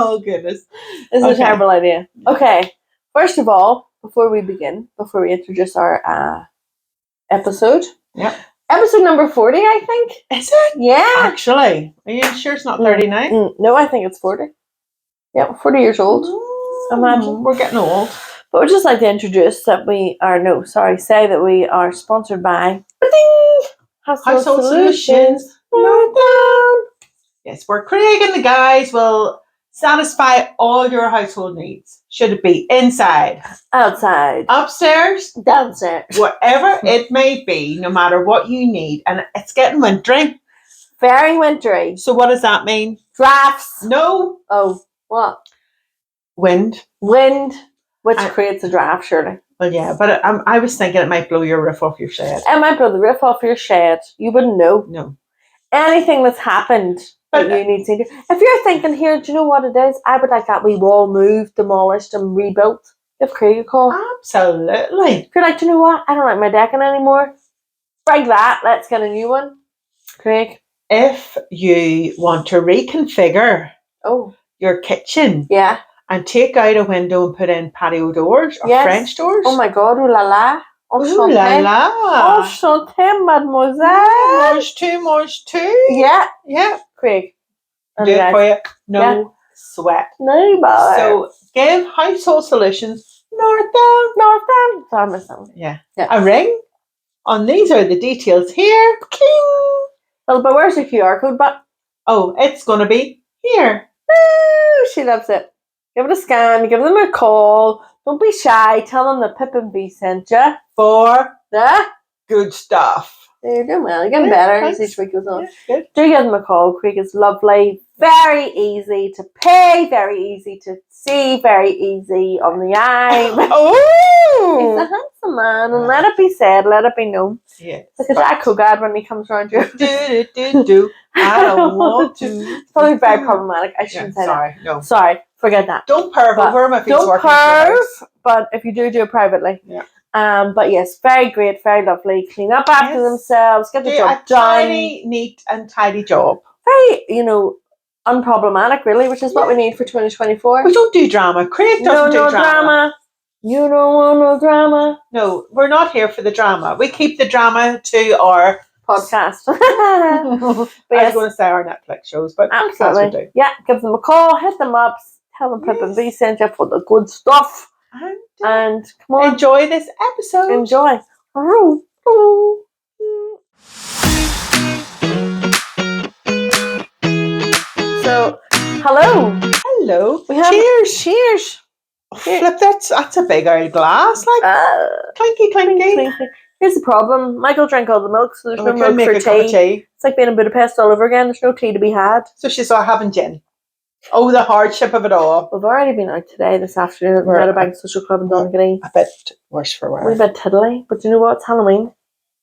Oh, goodness. This is a terrible idea. Okay. First of all, before we introduce our episode. Yeah. Episode number 40, I think. Is it? Yeah. Actually. Are you sure it's not 39? No, I think it's 40. Yeah, 40 years old. Imagine. We're getting old. But we'd just like to introduce say that we are sponsored by Household Solutions. Yes, where Craig and the guys will satisfy all your household needs. Should it be inside, outside, upstairs, downstairs, whatever it may be, no matter what you need. And it's getting wintry. Very wintry. So what does that mean? Drafts. No. Oh, what? Wind, which creates a draft, surely. Well, yeah, but I was thinking it might blow your roof off your shed. It might blow the roof off your shed. You wouldn't know. No. Anything that's happened that you need to do. If you're thinking here, do you know what it is? I would like that wee wall moved, demolished, and rebuilt. Give Craig a call. Absolutely. If you're like, do you know what? I don't like my decking anymore. Break that. Let's get a new one. Craig. If you want to reconfigure your kitchen. Yeah. And take out a window and put in patio doors or French doors. Oh my God, ooh la la. Ooh la la. Enchanté, mademoiselle. Mange two. Yeah. Yeah. Craig. Do it for you. No sweat. No bother. So give Household Solutions Northdown. Sorry, I missed that one. Yeah. A ring. And these are the details here. King. Well, but where's the QR code? But it's going to be here. Woo, she loves it. Give it a scan. Give them a call. Don't be shy. Tell them that Pip&V sent you. For the good stuff. You're doing well. You're getting better as each week goes on. Yeah, do give them a call. Craig is lovely. Very easy to pay. Very easy to see. Very easy on the eye. Oh! He's a handsome man. And let it be said. Let it be known. Yeah. It's like a Jack Hogard when he comes around you. Do. I don't want to. It's probably very problematic. I shouldn't say sorry, that. No. Sorry. Forget that. Don't perv over him if he's working. Don't perv, but if you do it privately. Yeah. But yes, very great, very lovely. Clean up after themselves, get the job done. Tidy, neat and tidy job. Very, unproblematic really, which is what we need for 2024. We don't do drama. Craig doesn't do drama. You don't want no drama. No, we're not here for the drama. We keep the drama to our podcast. I was going to say our Netflix shows, but absolutely. We do. Yeah, give them a call, hit them up, tell them Pip&V sent you for the good stuff. And come on. Enjoy this episode. Enjoy. So, hello. We have cheers. Flip, that's a big old glass. Clinky. Here's the problem. Michael drank all the milk, so there's no milk make for a cup of tea. It's like being in Budapest all over again. There's no tea to be had. So she's having gin. Oh, the hardship of it all. We've already been out today, this afternoon, at the Meadowbank Social Club in Donegal. A bit worse for wear. We're a bit tiddly, but you know what? It's Halloween.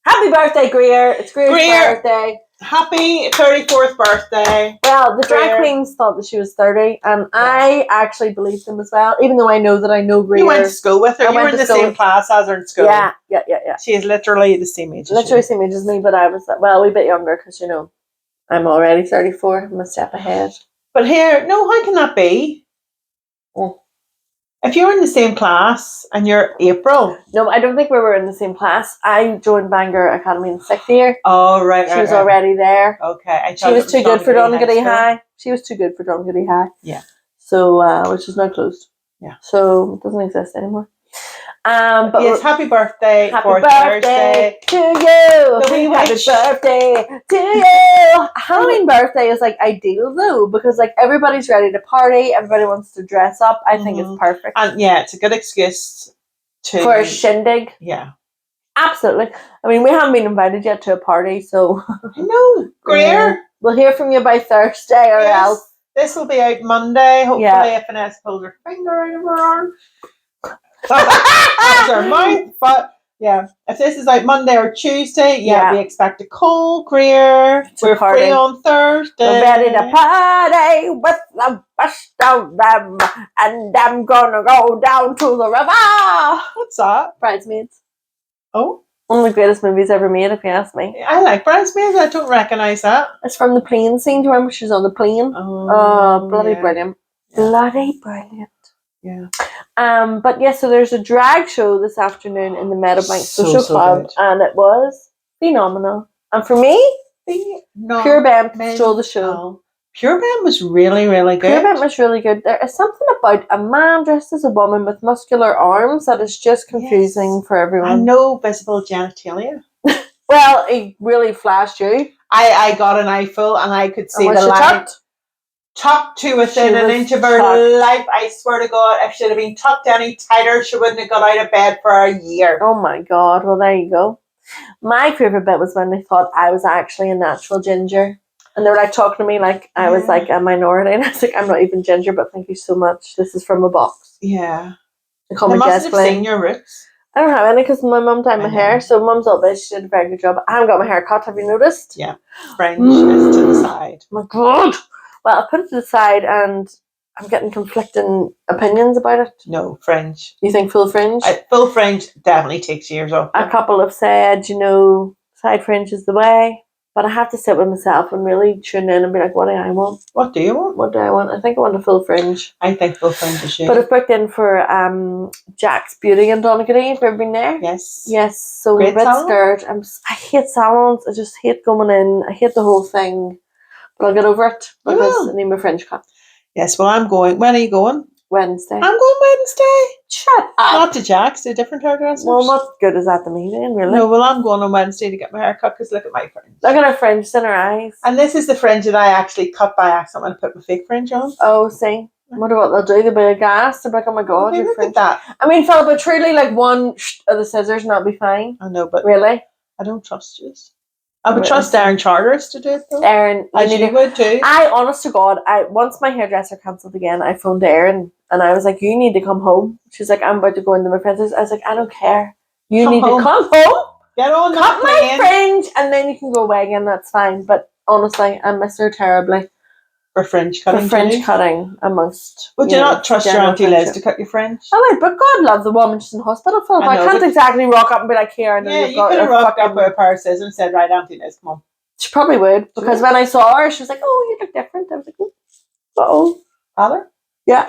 Happy birthday, Greer! It's Greer's birthday. Happy 34th birthday. Well, the drag queens thought that she was 30, and I actually believed them as well, even though I know Greer. You went to school with her. You were in the same class as her in school. Yeah. She is literally the same age as same age as me, but I was, a wee bit younger, because, I'm already 34. I'm a step ahead. But here, no, how can that be? Oh. If you're in the same class and you're April. No, I don't think we were in the same class. I joined Bangor Academy in 6th year. Oh, right. She was already there. Okay. She was too good for Donegal High. She was too good for Donegal High. Yeah. So, which is now closed. Yeah. So, it doesn't exist anymore. But yes, happy birthday. Happy birthday to you. Happy birthday to you. Halloween birthday is ideal though, because everybody's ready to party, everybody wants to dress up. I think it's perfect. And yeah, it's a good excuse for a shindig. Yeah. Absolutely. I mean, we haven't been invited yet to a party, so no. Greer. We'll hear from you by Thursday or else. This will be out Monday. Hopefully FNS pulls her finger out of her arm. Out of her mouth. But yeah, if this is out Monday or Tuesday, we expect a call, Greer. We're free on Thursday. We're ready to party with the best of them, and I'm gonna go down to the river. What's that? Bridesmaids. Oh. One of the greatest movies ever made, if you ask me. I like Bridesmaids. I don't recognise that. It's from the plane scene. Do you remember she's on the plane? Oh, bloody brilliant. Bloody brilliant. Yeah. But yeah, so there's a drag show this afternoon in the Meadowbank Social So Club, good. and it was phenomenal. And for me, Pure Bent stole the show. Pure Bent was really, really good. Pure Bent was really good. There is something about a man dressed as a woman with muscular arms that is just confusing for everyone. And no visible genitalia. Well, it really flashed you. I got an eyeful and I could see the line. Tucked to within an inch of her life. I swear to God, if she'd have been tucked any tighter, she wouldn't have got out of bed for a year. Oh my God. Well, there you go. My favourite bit was when they thought I was actually a natural ginger. And they were like talking to me like I was like a minority. And I was like, I'm not even ginger, but thank you so much. This is from a box. Yeah. They call me must have seen your roots. I don't have any because my mum dyed my hair. So mum's all bitch. She did a very good job. I haven't got my hair cut. Have you noticed? Yeah. Fringe is to the side. Oh my God. Well, I put it to the side and I'm getting conflicting opinions about it. No, fringe. You think full fringe? Full fringe definitely takes years off. A couple have said, side fringe is the way. But I have to sit with myself and really tune in and be like, what do I want? What do you want? What do I want? I think I want a full fringe. I think full fringe is shit. But I've booked in for Jack's Beauty in Donegal. Have you ever been there? Yes. Yes. So I'm a bit scared. I hate salons. I just hate going in. I hate the whole thing. But I'll get over it because I need my fringe cut. Yes, well, I'm going. When are you going? Wednesday. I'm going Wednesday. Shut up. Not to Jack's, to a different hairdresser. Well, what good is that to me then, really? No, well, I'm going on Wednesday to get my hair cut because look at my fringe. Look at her fringe in her eyes. And this is the fringe that I actually cut by accident and put my fake fringe on. Oh, see. I wonder what they'll do. They'll be aghast. They'll be like, oh my God, okay, your look fringe. at that. I mean, Philip, but truly, like one of the scissors and that'll be fine. I know, but really, I don't trust you. I would trust Aaron Charters to do it though. Aaron, you would too. Honest to God, once my hairdresser cancelled again, I phoned Aaron and I was like, you need to come home. She's like, I'm about to go into my friend's house. I was like, I don't care. You need to come home. Get on cut my fringe and then you can go away again. That's fine. But honestly, I miss her terribly. For fringe cutting. For fringe cutting amongst. Would you not trust your Auntie Liz to cut your fringe? Oh wait, but God love the woman she's in hospital for. I can't exactly rock up and be like, here, I know you could have rocked up with a pair of scissors and said, right, Auntie Liz, come on. She probably would, because when I saw her, she was like, oh, you look different. I was like, oh. Father? Yeah.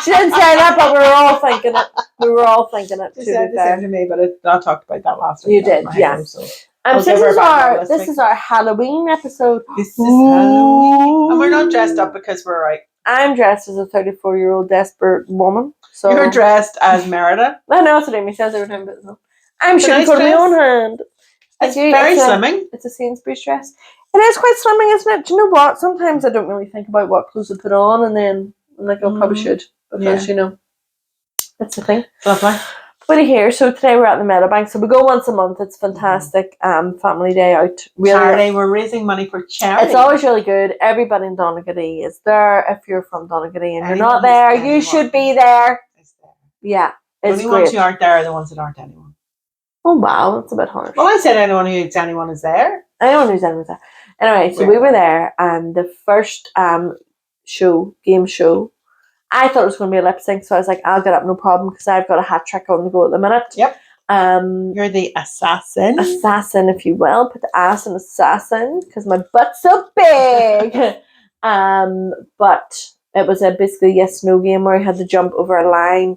She didn't say that, but we were all thinking it. She said the same to me, but I talked about that last week. You did, yeah. This is our Halloween episode. This is Halloween. And we're not dressed up because we're right. I'm dressed as a 34-year-old desperate woman. So you're dressed as Merida? I know, that's what Amy says every time. But no. I'm shooting for my own hand. It's very slimming. It's a Sainsbury's dress. It is quite slimming, isn't it? Do you know what? Sometimes I don't really think about what clothes I put on, and then I'm like, I probably should. Because, that's the thing. Lovely. But here, so today we're at the Meadowbank. So we go once a month. It's fantastic. Family day out. Really, charity. We're raising money for charity. It's always really good. Everybody in Donegal is there. If you're from Donegal and you're not there, you should be there. Yeah. It's only ones who aren't there are the ones that aren't anyone. Oh wow, that's a bit harsh. Well, I said anyone is there. Anyone who's there. Anyway, so we were there, and the first game show, I thought it was going to be a lip sync, so I was like, I'll get up, no problem, because I've got a hat trick on the go at the minute. Yep. You're the assassin. Assassin, if you will. Put the ass in assassin, because my butt's so big. But it was basically a yes-no game where I had to jump over a line.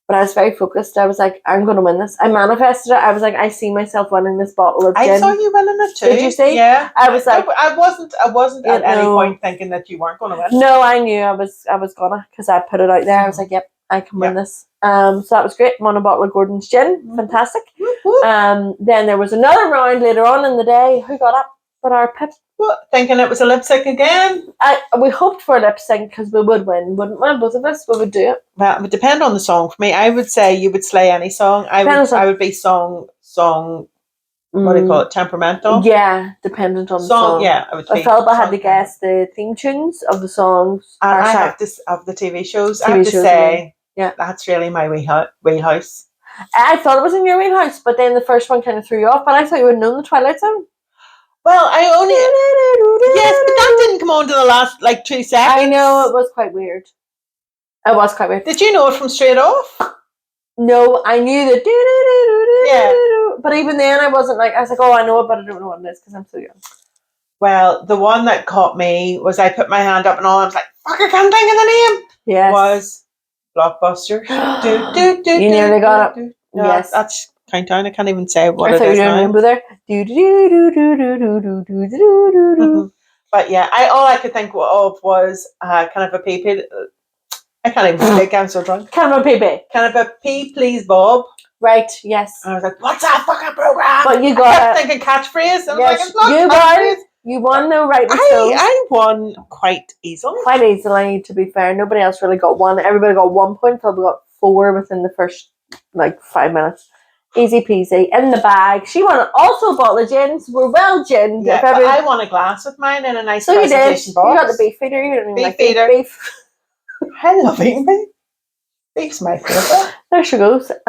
But I was very focused. I was like, I'm going to win this. I manifested it. I was like, I see myself winning this bottle of gin. I saw you winning it too. Did you see? Yeah. I was like, I wasn't at any point thinking that you weren't going to win. No, I knew I was gonna, because I put it out there. I was like, yep, I can win this. So that was great. Won a bottle of Gordon's gin. Fantastic. Then there was another round later on in the day. Who got up? But our Pip. Thinking it was a lip sync again? We hoped for a lip sync because we would win, wouldn't we? Both of us, we would do it. Well, it would depend on the song. For me, I would say you would slay any song. I would be song. What do you call it? Temperamental. Yeah, dependent on the song. Yeah, I would. I felt I had to guess the theme tunes of the songs. And I have to of the TV shows. I have to say, that's really my wheelhouse. I thought it was in your wheelhouse, but then the first one kind of threw you off. But I thought you would have known the Twilight Zone. Well, I only... Yes, but that didn't come on to the last, 2 seconds. I know, it was quite weird. It was quite weird. Did you know it from straight off? No, I knew the Yeah. But even then, I wasn't I was like, oh, I know it, but I don't know what it is because I'm so young. Well, the one that caught me was I put my hand up and all. I was like, "Fuck! I can't think of the name." Yes. Was Blockbusters. You nearly got it. No, Yes. that's Countdown. I can't even say what I it thought you is didn't now. remember there. But yeah, all I could think of was kind of a pee. I can't even speak. I'm so drunk. Kind of a PB. Kind of a pee, please, Bob. Right. Yes. And I was like, "What's that fucking program?" But you I got kept it. thinking catchphrase. I was Yes, like, "It's not you catchphrase." won. You won though, right? So I won quite easily. quite easily, to be fair. Nobody else really got one. Everybody got 1 point. Phil got 4 within the first 5 minutes. Easy peasy. In the bag. She won also a bottle of gins. We're well ginned. Yeah, but I won a glass with mine in a nice so presentation you did. box. You got the beef feeder. You don't even Beef like feeder. beef. I love eating beef. Beef's my favourite. There she goes. The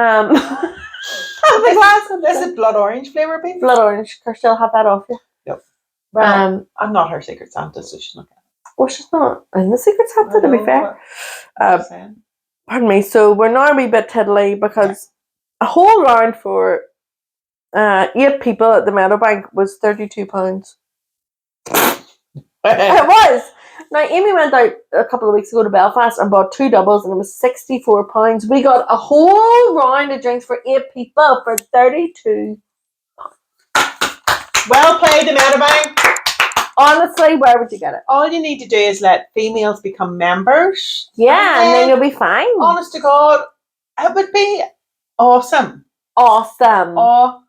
glass. Is it blood orange flavour beef? Blood orange. Kirsty will have that off you. Yep. Well, I'm not her secret Santa, so she's not. Well, she's not in the secret Santa, to be fair. Saying. Pardon me. So we're now a wee bit tiddly because a whole round for 8 people at the Meadowbank was £32. It was. Now, Amy went out a couple of weeks ago to Belfast and bought 2 doubles, and it was £64. We got a whole round of drinks for 8 people for £32. Well played, the Meadowbank. Honestly, where would you get it? All you need to do is let females become members. Yeah, and then you'll be fine. Honest to God, it would be awesome. Awesome. Oh,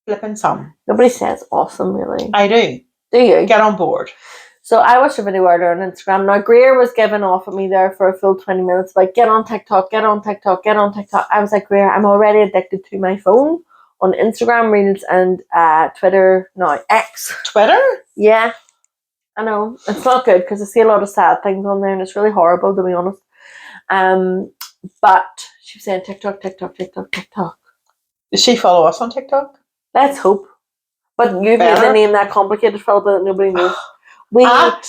flipping some. Nobody says awesome, really. I do. Do you? Get on board. So I watched a video earlier on Instagram. Now, Greer was giving off at me there for a full 20 minutes, like, get on TikTok, get on TikTok, get on TikTok. I was like, Greer, I'm already addicted to my phone on Instagram Reels and Twitter, now X. Twitter? Yeah. I know. It's not good because I see a lot of sad things on there and it's really horrible, to be honest. But she was saying TikTok. Does she follow us on TikTok? Let's hope. But you've made the name that complicated, Philip, that nobody knows. We at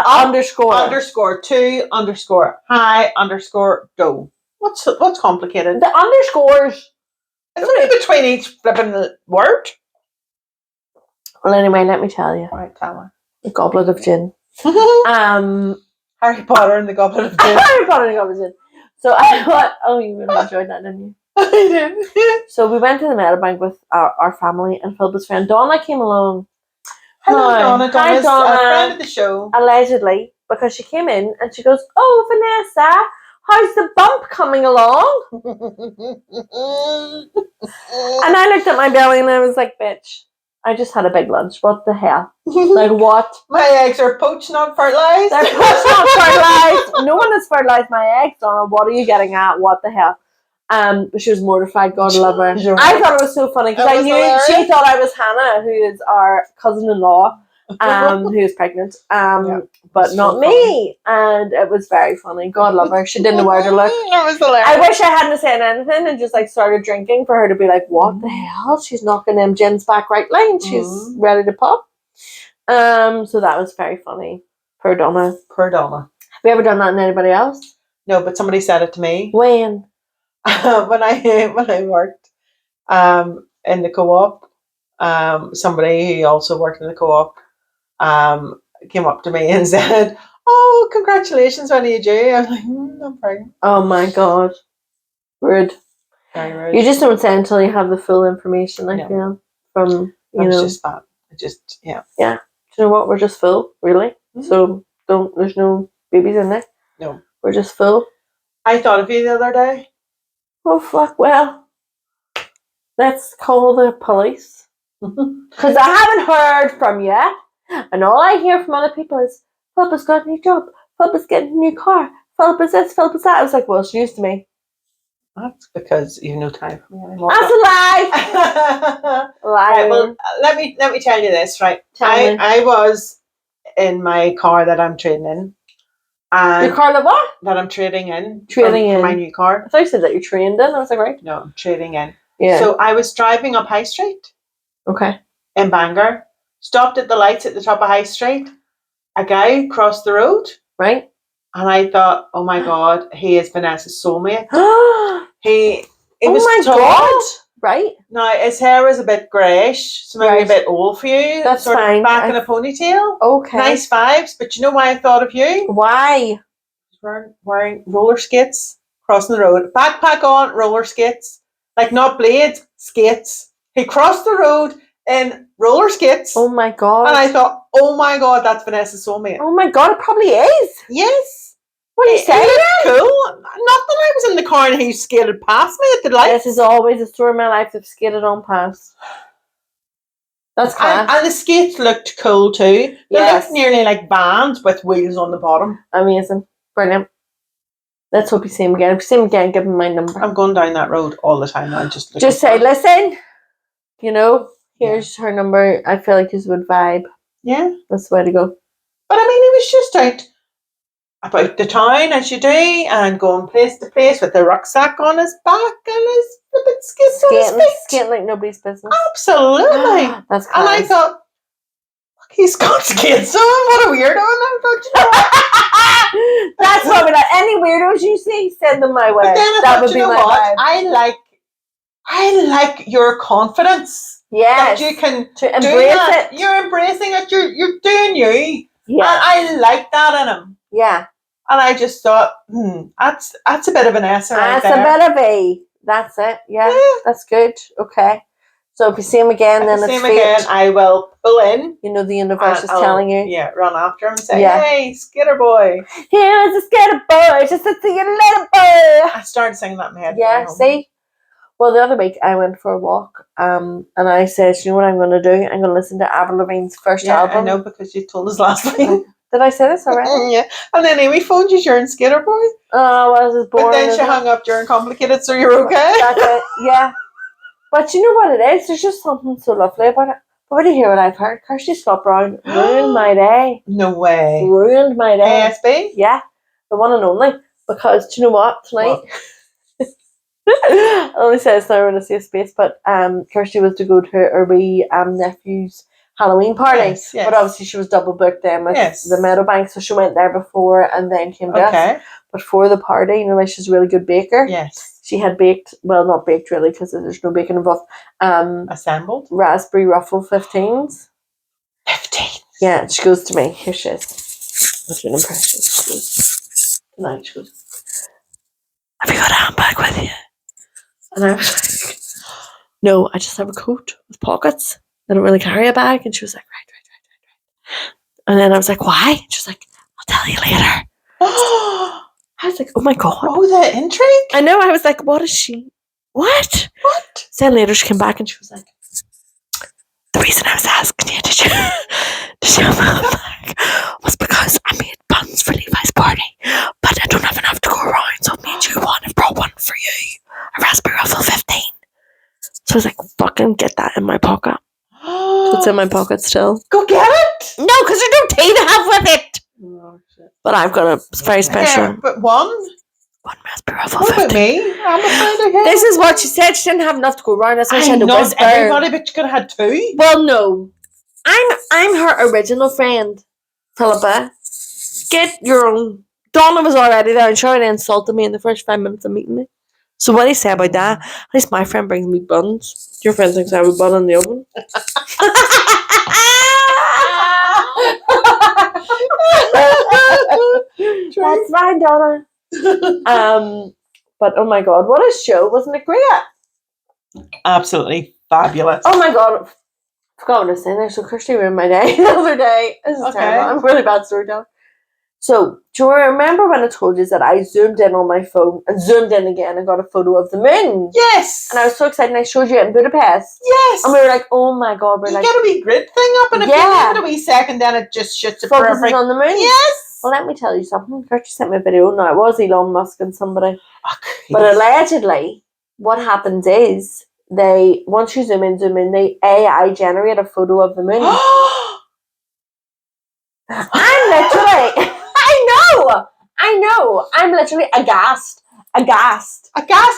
underscore 2 underscore hi underscore go. What's complicated? The underscores. It's only between each flipping word. Well, anyway, let me tell you. Right, tell me. The Goblet of Gin. Harry Potter and the Goblet of Gin. Harry Potter and the Goblet of Gin. So I thought, you really enjoyed that, didn't you? I did. So we went to the Meadowbank with our family, and Philip's friend Donna came along. Hello, Donna. Donna's a friend of the show. Allegedly, because she came in and she goes, "Oh, Vanessa, how's the bump coming along?" And I looked at my belly and I was like, "Bitch, I just had a big lunch. What the hell? Like what? My eggs are poached, not fertilized. They're poached, not fertilized. No one has fertilized my eggs, Donna. What are you getting at? What the hell?" But she was mortified. God love her. I thought it was so funny because I knew she thought I was Hannah, who is our cousin-in-law, who is pregnant. But not me. And it was very funny. God love her. She didn't know where to look. It was hilarious. I wish I hadn't said anything and just started drinking for her to be like, "What the hell? She's knocking them gins back right line. She's ready to pop." So that was very funny. Poor Donna. Have you ever done that in anybody else? No, but somebody said it to me. When? when I worked in the co-op, somebody who also worked in the co-op came up to me and said, "Oh, congratulations, when are you due?" I was like, "I'm pregnant." Oh my God. Rude. Very rude. You just don't say until you have the full information, I feel. From, you know. Just that. Yeah. Yeah. Do you know what? We're just full, really. Mm-hmm. So there's no babies in there. No. We're just full. I thought of you the other day. Oh, fuck. Well, let's call the police. Because I haven't heard from you. And all I hear from other people is, "Philip has got a new job. Philip is getting a new car. Philip is this, Philip is that." I was like, well, it's news to me. That's because you have no time for me anymore. That's a lie. Right, well, let me tell you this, right? I was in my car that I'm trading in. And your car that what? That I'm trading in. Trading in. For my new car. I thought you said that you trained in. I was like, right. No, I'm trading in. Yeah. So I was driving up High Street. Okay. In Bangor. Stopped at the lights at the top of High Street. A guy crossed the road. Right. And I thought, oh my God, he is Vanessa's soulmate. He oh was my tall. God. Right. Now, his hair is a bit greyish, so maybe Right. a bit old for you. That's sort fine. of back in a ponytail. Okay. Nice vibes, but you know why I thought of you? Why? Wearing roller skates, crossing the road. Backpack on, roller skates. Like not blades, skates. He crossed the road in roller skates. Oh my God. And I thought, oh my God, that's Vanessa's soulmate. Oh my God, it probably is. Yes. What are you saying? He looked cool. Not that I was in the car and he skated past me at the lights. This is always a story of my life that's skated on past. That's class. And the skates looked cool too. They looked nearly like vans with wheels on the bottom. Amazing. Brilliant. Let's hope you see him again. If you see him again, give him my number. I'm going down that road all the time now. Just say, listen, here's her number. I feel like he's a good vibe. Yeah. That's the way to go. But I mean, he was just out about the town as you do and going place to place with the rucksack on his back and his flippin' skates on his feet. Skating like nobody's business. Absolutely. That's class. And I thought, he's got skates on. What a weirdo. And I thought, that's what we're like. Any weirdos you see, send them my way. But then I that thought, would be my what? vibe. I like your confidence. Yes. That you can to embrace it. You're embracing it. You're doing you. Yeah. And I like that in him. Yeah. And I just thought, that's a bit of an S right there. That's a bit of a. That's it. Yeah. That's good. Okay. So if you see him again, then it's fate. Again, I will pull in. You know the universe is telling you. Yeah, run after him and say, hey, Skitter boy. Here's a Skitter boy. Just a little boy. I started singing that in my head. Yeah, see? Well, the other week I went for a walk and I said, you know what I'm going to do? I'm going to listen to Avril Lavigne's first album. I know because you told us last week. Did I say this already? Yeah. And then Amy phoned you during Skitter boy. Oh, well, I was born. But then she hung up during Complicated, so you're okay. That's it, yeah. But you know what it is? There's just something so lovely about it. But when you hear what I've heard, Kirsty Scott Brown ruined my day. No way. Ruined my day. ASB? Yeah. The one and only. Because, do you know what? Tonight... I only say this now in a safe space, but Kirsty was to go to her wee nephew's Halloween party. Yes. But obviously she was double booked then with the Meadowbank, so she went there before and then came to us. But for the party, she's a really good baker. Yes. She had baked, well, not baked really, because there's no baking involved. Assembled? Raspberry Ruffle 15s. 15s? Yeah, she goes to me. Here she is. That's an impression. She goes, have you got a handbag with you? And I was like, no, I just have a coat with pockets. I don't really carry a bag. And she was like, right. And then I was like, why? And she was like, I'll tell you later. I was like, oh my God. Oh, the intrigue? I know. I was like, what is she? What? Then later she came back and she was like, the reason I was asking you, did you have a handbag? Was because I made buns for Levi's party, but I don't have enough to go around, so I made you one. I brought one for you. A Raspberry Ruffle 15. So I was like, fucking get that in my pocket. So it's in my pocket still. Go get it! No, because there's no tea to have with it. Oh, shit. But I've got a very special. Yeah, but one Raspberry Ruffle. What about me? I'm afraid of him. This is what she said. She didn't have enough to go around. That's why she had to whisper. Not everybody, but you could have had two. Well, no. I'm her original friend, Philippa. Get your own. Donna was already there and she already insulted me in the first 5 minutes of meeting me. So what do you say about that? At least my friend brings me buns. Your friend thinks I have a bun in the oven. That's fine, Donna. But oh my God, what a show! Wasn't it great? Absolutely fabulous. Oh my God, I forgot what I was saying there. So Kirsty ruined my day the other day. This is terrible. I'm a really bad storyteller. So, do you remember when I told you that I zoomed in on my phone and zoomed in again and got a photo of the moon? Yes! And I was so excited and I showed you it in Budapest. Yes! And we were like, oh my God. You get a wee grid thing up and if you leave it a wee second then it just shoots it focuses on the moon. Yes! Well, let me tell you something. Kirsty sent me a video. Now, it was Elon Musk and somebody. Okay. But allegedly, what happens is, once you zoom in, they AI generate a photo of the moon. I'm literally... I know. I'm literally aghast. Aghast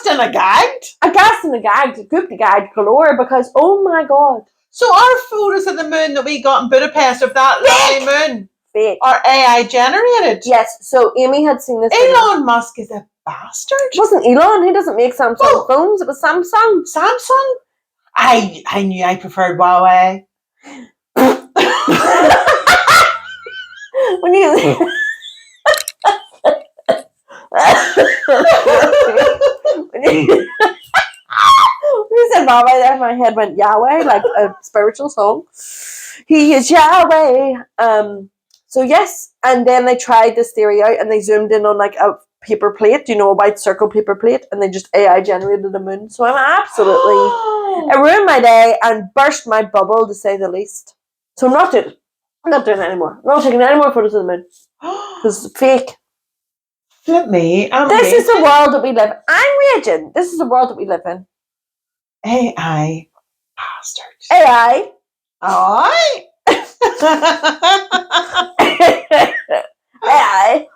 and agagged? Aghast and agagged. Goopty gagged galore because, oh my God. So our photos of the moon that we got in Budapest of that lovely moon. fake. Or AI generated. Yes, so Amy had seen this. Elon Musk is a bastard. It wasn't Elon. He doesn't make Samsung phones. It was Samsung. Samsung? I knew I preferred Huawei. When you... when you said Huawei there, my head went Yahweh, like a spiritual song. He is Yahweh. So yes, and then they tried this theory out and they zoomed in on like a paper plate, a white circle paper plate, and they just AI generated a moon. So I'm absolutely... It ruined my day and burst my bubble, to say the least. So I'm not doing it. I'm not doing it anymore. I'm not taking any more photos of the moon. Because it's fake. Flip me. This is the world that we live in. I'm raging. This is the world that we live in. AI bastards. AI. Aye. AI.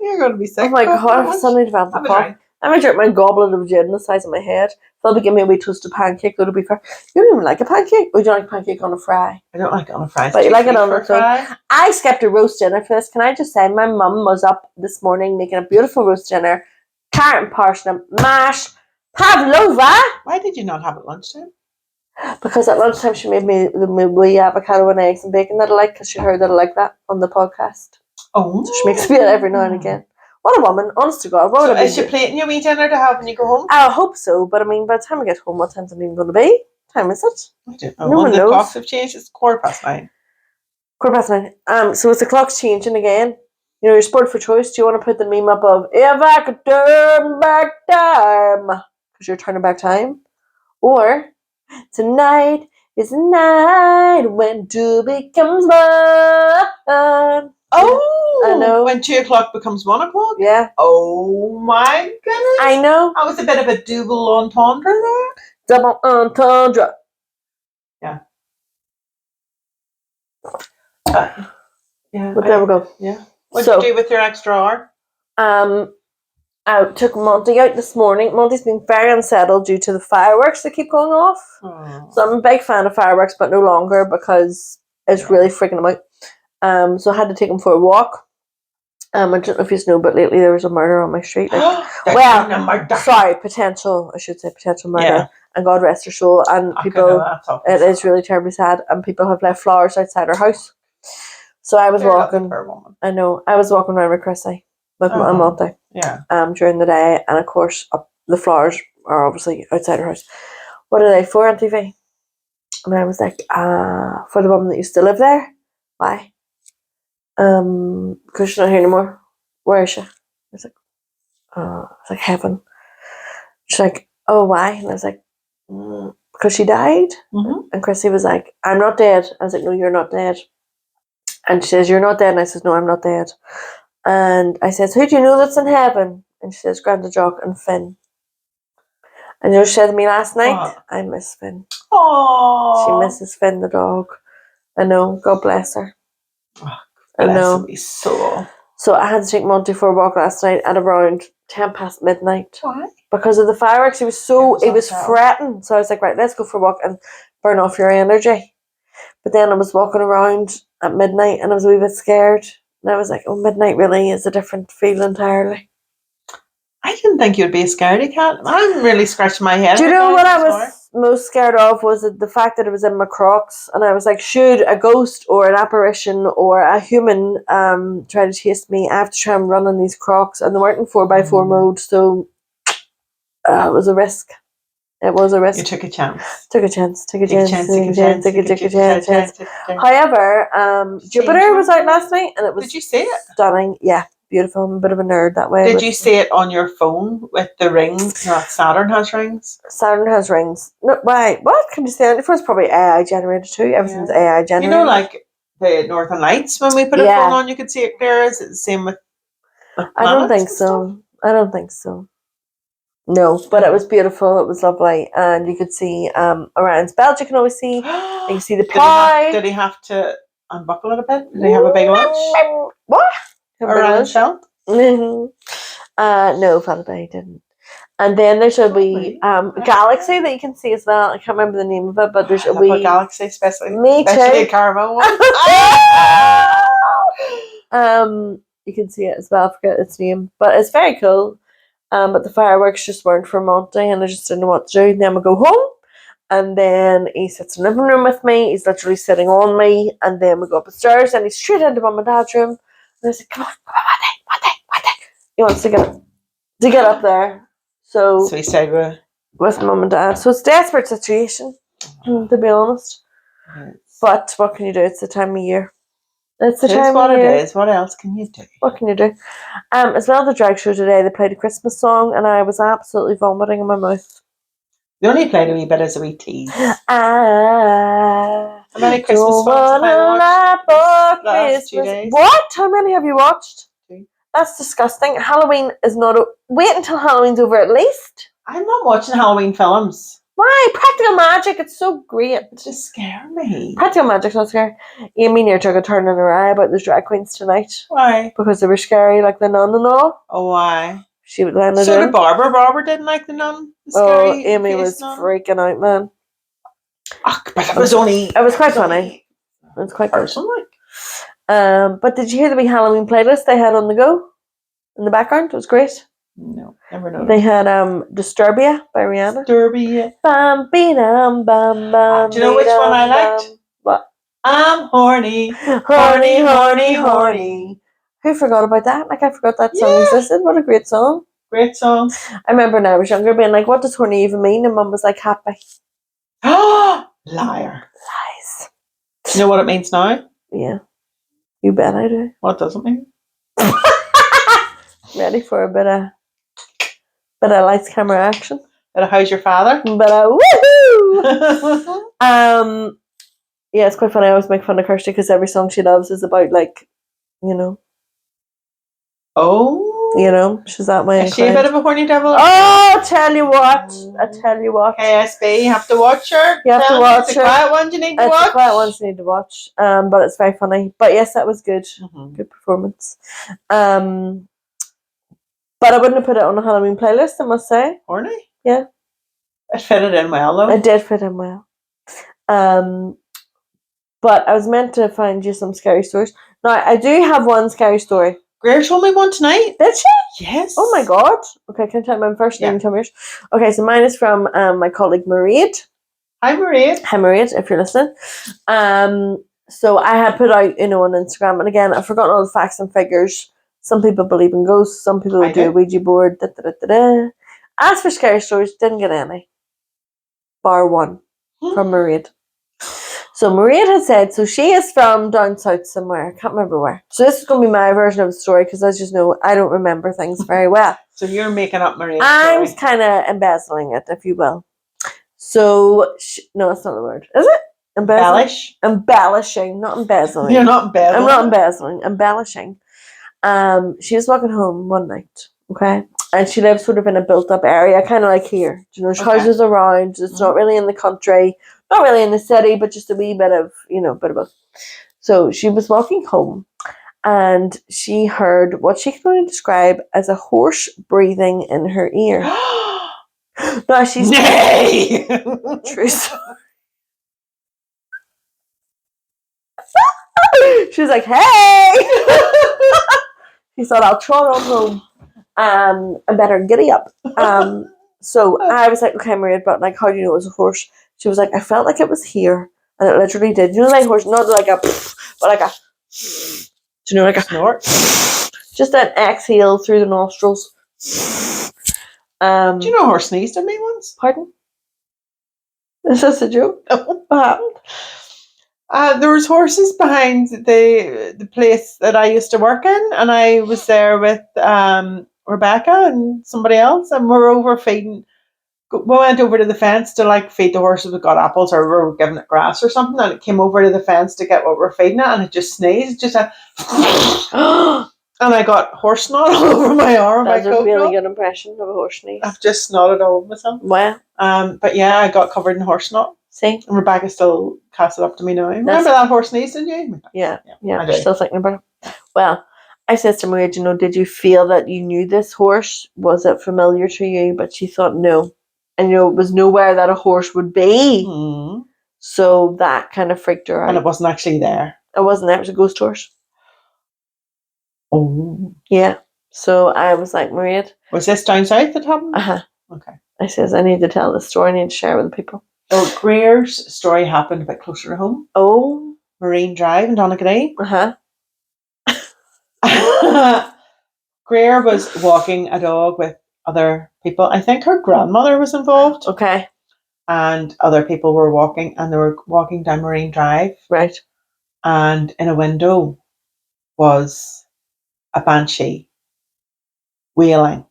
You're going to be sick. Oh my god, I've suddenly developed a cough. I'm going to drink my goblet of gin the size of my head. They'll be giving me a wee toasted pancake, though, to be fair. You don't even like a pancake? Or do you like pancake on a fry? I don't like it on a fry. But you like it on a fry? I skipped a roast dinner for this. Can I just say, my mum was up this morning making a beautiful roast dinner. Carrot and parsnip, mash, pavlova. Why did you not have it at lunchtime? Because at lunchtime she made me the wee avocado and eggs and bacon that I like, because she heard that I like that on the podcast. Oh. So she makes me it every now and again. What a woman, honest to God. What so is she plating your wee dinner to have when you go home? I hope so, but I mean, by the time I get home, what time's it even going to be? What time is it? I don't know. No one The knows. clocks have changed. It's 9:15. 9:15. So it's the clock's changing again. Your sport for choice. Do you want to put the meme up of if I could turn back time? Because you're turning back time. Or tonight is the night when 2 becomes 1. Oh, I know. When 2 o'clock becomes 1 o'clock? Yeah. Oh my goodness. I know. That was a bit of a double entendre there. Double entendre. Yeah. But there we go. Yeah. What did you do with your extra hour? I took Monty out this morning. Monty's been very unsettled due to the fireworks that keep going off. Oh. So I'm a big fan of fireworks, but no longer, because it's really freaking him out. So I had to take him for a walk. I don't know if you know, but lately there was a murder on my street. Potential murder. Yeah. And God rest her soul. And people, it is really terribly sad. And people have left flowers outside her house. So I was walking. I know. I was walking around with Chrissy, with my Monty. Yeah. During the day, and of course, the flowers are obviously outside her house. What are they for, Auntie V? And I was like, for the woman that used to live there. Why? Because she's not here anymore. Where is she? I was like, heaven. She's like, oh, why? And I was like, because she died. Mm-hmm. And Chrissy was like, I'm not dead. I was like, no, you're not dead. And she says, you're not dead. And I says, no, I'm not dead. And I says, who do you know that's in heaven? And she says, Granda Jock and Finn. And she said to me last night, I miss Finn. Aww. She misses Finn the dog. I know. God bless her. I know. So I had to take Monty for a walk last night at around 10 past midnight. Why? Because of the fireworks. He was fretting. So I was like, right, let's go for a walk and burn off your energy. But then I was walking around at midnight and I was a wee bit scared. And I was like, oh, midnight really is a different feel entirely. I didn't think you'd be a scaredy cat. I'm really scratching my head. Do you know what I was most scared of? Was the fact that it was in my Crocs. And I was like, should a ghost or an apparition or a human try to chase me, I have to try and run in these Crocs. And they weren't in 4x4 mode, so it was a risk. It was a risk. You took a chance. Took a chance. However, Jupiter was out last night and it was Did you see it? Stunning. Yeah, beautiful. I'm a bit of a nerd that way. Did you see it on your phone with the rings? Saturn has rings. Saturn has rings. No, why? What can you say? It was probably AI generated too. Everything's AI generated. You know, like the Northern Lights, when we put a phone on, you could see it clear. Is it the same with I don't think so. I don't think so. No, but it was beautiful. It was lovely, and you could see Oriion's belt. You can always see. You can see the pie. Did he have to unbuckle it a bit? Did he have a big lunch? What? Orion's belt? No, Father, he didn't. And then there should be Galaxy that you can see as well. I can't remember the name of it, but there's a wee Galaxy, especially me especially too. a caramel one. You can see it as well. I forget its name, but it's very cool. But the fireworks just weren't for Monty, and I just didn't know what to do. And then we go home, and then he sits in the living room with me. He's literally sitting on me, and then we go upstairs, and he's straight into mum and dad's room. And I said, "Come on, Monty." He wants to get up there. So we stayed with mum and dad. So it's a desperate situation, to be honest. Yes. But what can you do? It's the time of year. It's the It time is what of year. it is. What else can you do? What can you do? As well, the drag show today, they played a Christmas song, and I was absolutely vomiting in my mouth. They only played a wee bit as a wee tease. How many Christmas songs have I watched last 2 days? What? How many have you watched? 2. That's disgusting. Halloween is not... Wait until Halloween's over at least. I'm not watching Halloween films. Why? Practical Magic, it's so great. It just scare me. Practical Magic's not scary. Amy near took a turn in her eye about those drag queens tonight. Why? Because they were scary, like the nun and all. Oh, why? She would land it So in. did Barbara. Barbara didn't like the nun. Oh, Amy was freaking out, man. But it was only... It was quite funny. It was quite personal. But did you hear the wee Halloween playlist they had on the go? In the background? It was great. No, never noticed. They had Disturbia by Rihanna. Disturbia. Bam, bam, bam, bam. Do you know which one I liked? What? I'm horny. Horny, horny, horny. Who forgot about that? Like, I forgot that song existed. What a great song. Great song. I remember when I was younger being like, what does horny even mean? And mum was like, happy. Liar. Lies. Do you know what it means now? Yeah. You bet I do. What does it mean? Ready for a bit of lights, camera, action. Bit of how's your father? But woohoo! Yeah, it's quite funny. I always make fun of Kirsty because every song she loves is about, like, you know. Oh. You know, she's that way. Is she a bit of a horny devil? Oh, I tell you what. KSB, you have to watch her. You have to watch her. It's the quiet ones you need to watch. It's the quiet ones you need to watch. But it's very funny. But yes, that was good. Mm-hmm. Good performance. But I wouldn't have put it on a Halloween playlist, I must say. Horny? Yeah. It fitted in well, though. It did fit in well. But I was meant to find you some scary stories. Now, I do have one scary story. Greer told me one tonight. Did she? Yes. Oh my god. Okay, can I tell my first name? Tell me yours. Okay, so mine is from my colleague Mairead. Hi, Mairead. Hi, Mairead, if you're listening. So I had put out, on Instagram, and again, I've forgotten all the facts and figures. Some people believe in ghosts, some people do a Ouija board. As for scary stories, didn't get any. Bar one from Mairead. So Mairead had said, so she is from down south somewhere. I can't remember where. So this is going to be my version of the story because as you know, I don't remember things very well. So you're making up Mairead's I'm story. kind of embezzling it, if you will. So, no, that's not the word. Is it? Embellish? Embellishing, not embezzling. You're not embezzling? I'm not embezzling. Embellishing. She was walking home one night, okay? And she lives sort of in a built-up area, kind of like here. There's houses around. It's not really in the country, not really in the city, but just a wee bit of, bit of both. So she was walking home, and she heard what she can only describe as a horse breathing in her ear. No, she's... Nay! True story. She was like, hey! She thought, I'll trot on home. I better giddy up. So I was like, okay, Mairead, but like, how do you know it was a horse? She was like, I felt like it was here, and it literally did. Like horse, not like a, but like a, do you know, like a snort? Just an exhale through the nostrils. Do you know a horse sneezed at me once? Pardon? Is this a joke? What happened? There was horses behind the place that I used to work in, and I was there with Rebecca and somebody else, and we're over feeding. We went over to the fence to like feed the horses. We got apples, or we were giving it grass or something, and it came over to the fence to get what we're feeding it, and it just sneezed, just a and I got horse snot all over my arm. That's a really good impression of a horse sneeze. I've just snotted all over myself. Wow. But yeah, I got covered in horse snot. See? And Rebecca still casts it up to me now. Remember that horse sneeze, didn't you? Yeah. I'm still thinking about it. Well, I said to Mairead, did you feel that you knew this horse? Was it familiar to you? But she thought no. And it was nowhere that a horse would be. Mm-hmm. So that kind of freaked her out. And it wasn't actually there. It wasn't there. It was a ghost horse. Oh. Yeah. So I was like, Maria, Was this down south that happened? Okay. I says, I need to tell this story. I need to share it with the people. Oh, Greer's story happened a bit closer to home. Oh. Marine Drive in Donaghadee. Greer was walking a dog with other people. I think her grandmother was involved. Okay. And other people were walking, and they were walking down Marine Drive. Right. And in a window was a banshee wailing.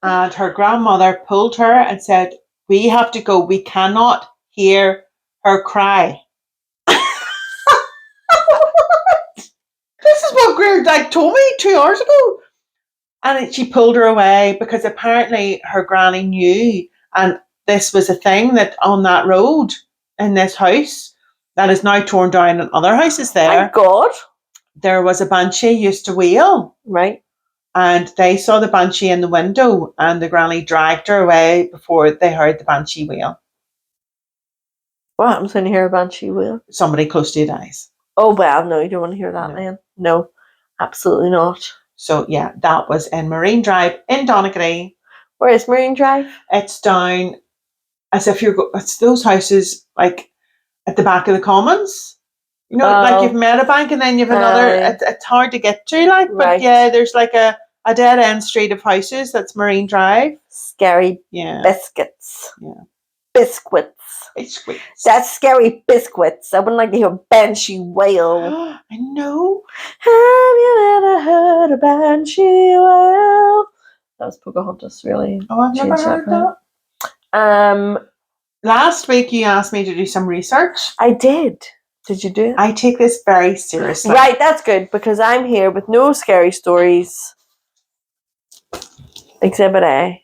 And her grandmother pulled her and said, "We have to go. We cannot hear her cry." This is what Greer told me 2 hours ago. And she pulled her away because apparently her granny knew, and this was a thing that on that road in this house that is now torn down and other houses there. Thank God. There was a banshee used to wail. Right. And they saw the banshee in the window, and the granny dragged her away before they heard the banshee wail. What happens when you hear a banshee wail? Somebody close to you dies. Oh, well, no, you don't want to hear that, No. then. No, absolutely not. So, yeah, that was in Marine Drive in Donaghadee. Where is Marine Drive? It's down as if it's those houses like at the back of the Commons. You know, like you've Meadowbank and then you've another, it's hard to get to, like, but right. yeah, there's like a dead end street of houses that's Marine Drive. Scary biscuits. Yeah. Biscuits. That's scary biscuits. I wouldn't like to hear a banshee wail. I know. Have you ever heard a banshee wail? That was Pocahontas, really. Oh, I've never heard that. Last week you asked me to do some research. I did. Did you do it? I take this very seriously. Right, that's good, because I'm here with no scary stories. Exhibit A.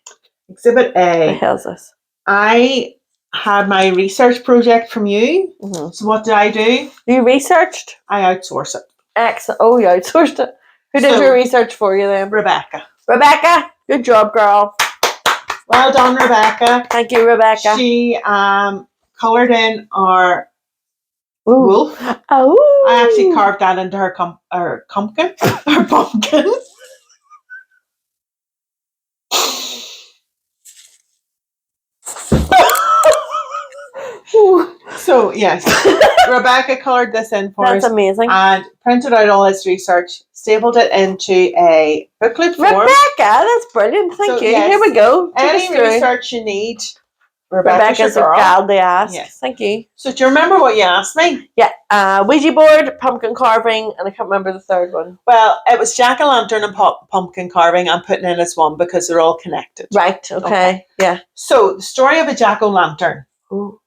Exhibit A. What the hell's this? I had my research project from you. Mm-hmm. So what did I do? You researched? I outsourced it. Excellent. Oh, you outsourced it. Who did your research for you then? Rebecca. Rebecca, good job, girl. Well done, Rebecca. Thank you, Rebecca. She coloured in our wolf. Oh. I actually carved that into her pumpkin. Her pumpkin. So, yes, Rebecca coloured this in for us. That's amazing. And printed out all this research, stapled it into a booklet form. Rebecca, that's brilliant. Thank you. Yes, here we go. Any research you need, Rebecca's a gal to ask. Yes. Thank you. So, do you remember what you asked me? Yeah, Ouija board, pumpkin carving, and I can't remember the third one. Well, it was jack-o'-lantern and pumpkin carving. I'm putting in as one because they're all connected. Right, okay. Yeah. So, the story of a jack-o'-lantern. Ooh.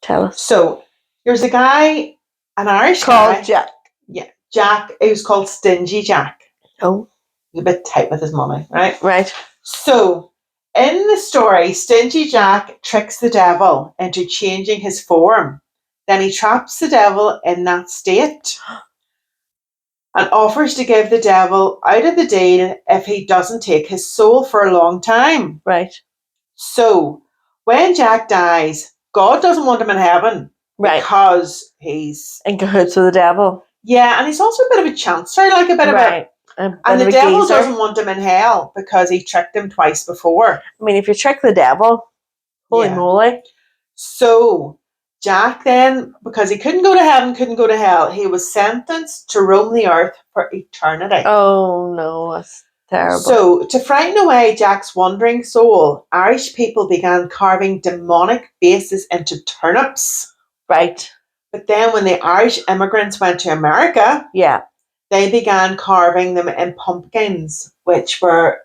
Tell us. So, there's a guy, an Irish guy. Called Jack. Yeah, Jack. He was called Stingy Jack. Oh. He was a bit tight with his money, right? Right. So, in the story, Stingy Jack tricks the devil into changing his form. Then he traps the devil in that state and offers to give the devil out of the deal if he doesn't take his soul for a long time. Right. So, when Jack dies, God doesn't want him in heaven. Right. Because he's in cahoots with the devil. Yeah, and he's also a bit of a chancer, like a bit of a... And the devil doesn't want him in hell because he tricked him twice before. I mean, if you trick the devil, holy moly. So, Jack then, because he couldn't go to heaven, couldn't go to hell, he was sentenced to roam the earth for eternity. Oh, no, that's terrible. So, to frighten away Jack's wandering soul, Irish people began carving demonic faces into turnips. Right. But then when the Irish immigrants went to America, they began carving them in pumpkins, which were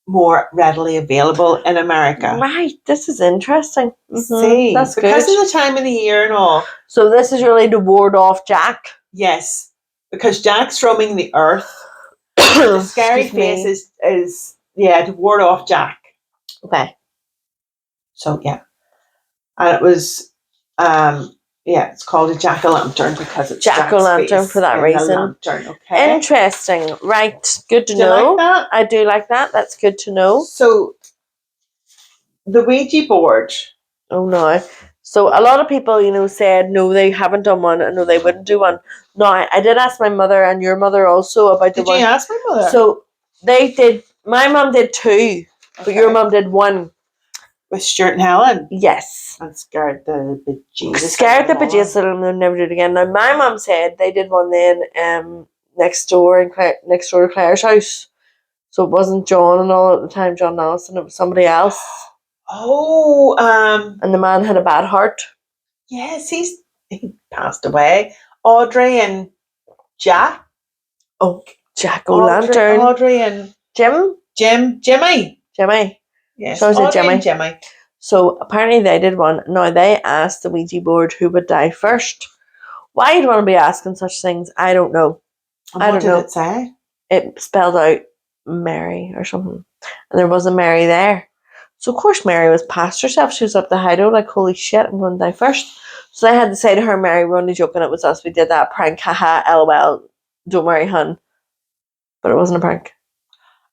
more readily available in America. Right. This is interesting. Mm-hmm. See, that's because good. of the time of the year and all. So this is really to ward off Jack? Yes, because Jack's roaming the earth. The scary face is to ward off Jack. Okay. So, yeah. And it was... it's called a jack-o'-lantern because it's jack-o'-lantern for that reason. Lantern, okay. Interesting. Right. Good to know. Do you like that? I do like that. That's good to know. So, the Ouija board. Oh, no. So a lot of people, said no, they haven't done one, and no, they wouldn't do one. No, I did ask my mother and your mother also about the Did one. you ask my mother? So they did. My mum did 2, but your mum did 1. With Stuart and Helen? Yes. And scared the bejesus. Scared the bejesus out of them and never do it again. Now my mum said they did one then next door next door to Claire's house. So it wasn't John and all at the time, John Nelson, it was somebody else. Oh, And the man had a bad heart. Yes, he passed away. Audrey and Jack. Oh, Jack O'Lantern. Audrey and Jimmy. Yes, So Audrey Jimmy. and Jimmy. So apparently they did one. Now they asked the Ouija board who would die first. Why you'd want to be asking such things, I don't know. And what did it say? It spelled out Mary or something. And there wasn't Mary there. So of course Mary was past herself. She was up the hideout like, holy shit, I'm going to die first. So they had to say to her, Mary, we're only joking, it was us. We did that prank. Haha, LOL. Don't worry, hun. But it wasn't a prank.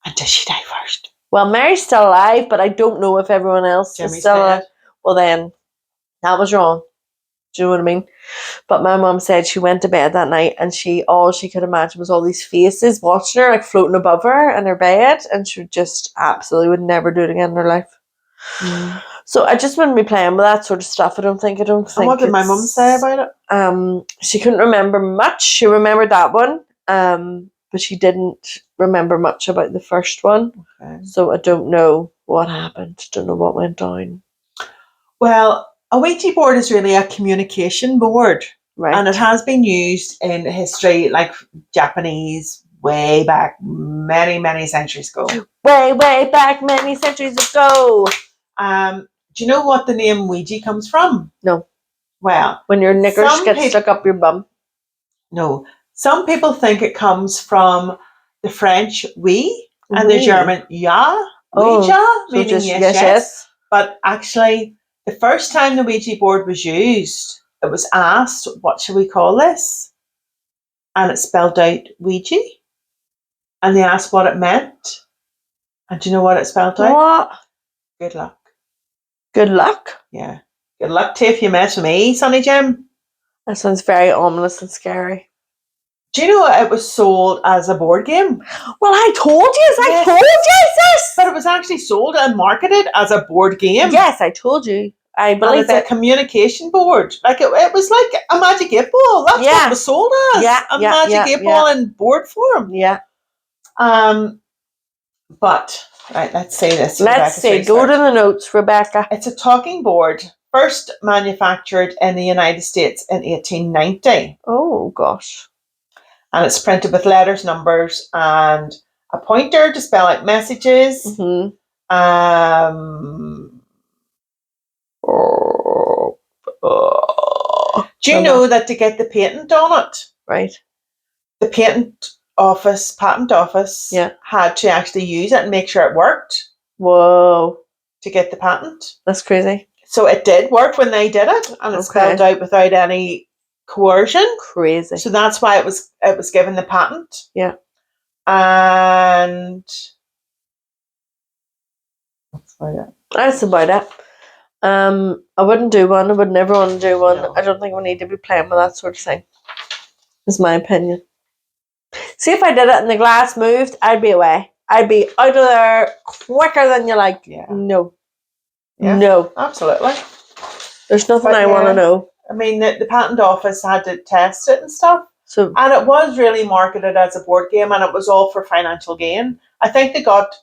And did she die first? Well, Mary's still alive, but I don't know if everyone else is still alive. Well then, that was wrong. Do you know what I mean? But my mum said she went to bed that night and all she could imagine was all these faces watching her, like floating above her in her bed, and she just absolutely would never do it again in her life. Mm. So I just wouldn't be playing with that sort of stuff. I don't think. And what did my mum say about it? She couldn't remember much. She remembered that one, but she didn't remember much about the first one. Okay. So I don't know what happened. Don't know what went down. Well, a Ouija board is really a communication board. Right. And it has been used in history, like Japanese, way back, many, many centuries ago. Way back, many centuries ago. Do you know what the name Ouija comes from? No. Well, when your knickers get stuck up your bum. No. Some people think it comes from the French oui and the German ja, Ouija, meaning so yes. But actually, the first time the Ouija board was used, it was asked, what should we call this? And it spelled out Ouija. And they asked what it meant. And do you know what it spelled out? What? Good luck. Good luck? Yeah. Good luck to you if you mess with me, Sonny Jim. That sounds very ominous and scary. Do you know it was sold as a board game? Well, I told you. Yes. I told you this. But it was actually sold and marketed as a board game. Yes, I told you. I believe it's a communication board. Like it was like a Magic 8 Ball. That's what it was sold as. Yeah, a Magic 8 Ball in board form. Yeah. But right, let's say this. Let's see. Go to the notes, Rebecca. It's a talking board, first manufactured in the United States in 1890. Oh gosh. And it's printed with letters, numbers, and a pointer to spell out messages. Mm-hmm. Do you know that to get the patent on it? Right. The patent office had to actually use it and make sure it worked. Whoa. To get the patent. That's crazy. So it did work when they did it, and it's spelled out without any coercion. Crazy. So that's why it was given the patent. Yeah. And that's about it. I wouldn't do one. I would never want to do one. No. I don't think we need to be playing with that sort of thing. Is my opinion. See, if I did it and the glass moved, I'd be away. I'd be out of there quicker than you like. Yeah. No. Yeah, no. Absolutely. There's nothing I want to know. I mean, the patent office had to test it and stuff. And it was really marketed as a board game, and it was all for financial gain. I think they got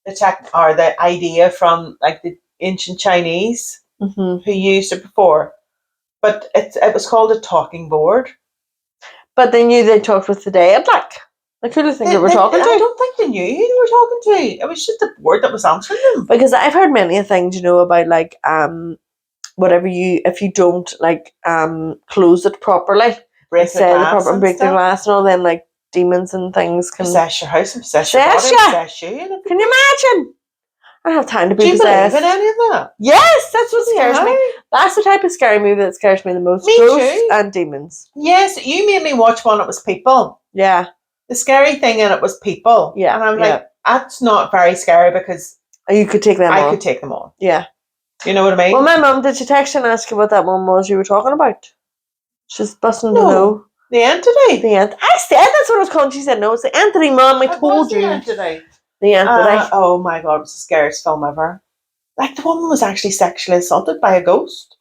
the idea from like the ancient Chinese who used it before. But it was called a talking board. But they knew they talked with the dead, like. Like, who do you think they were talking to? I don't think they knew who they were talking to. It was just the board that was answering them. Because I've heard many things, about like whatever if you don't like close it properly, break the glass and all, then like demons and things can possess your house and possess your body, possess you. Can you imagine? I don't have time to be possessed. Do you believe in any of that? Yes, that's what scares me. That's the type of scary movie that scares me the most. Me Ghosts too. And demons. Yes, you made me watch one. It was people. Yeah. The scary thing in it was people. Yeah. And I'm like, that's not very scary because you could take them on. I could take them on. Yeah. Do you know what I mean? Well, my mum, did she text you and ask you what that one was you were talking about? She's busting to No. know. The entity. I said that's what it was called. She said no, it's the entity, Mum. I told you. The entity. The entity. Oh my god, it was the scariest film ever. Like, the woman was actually sexually assaulted by a ghost.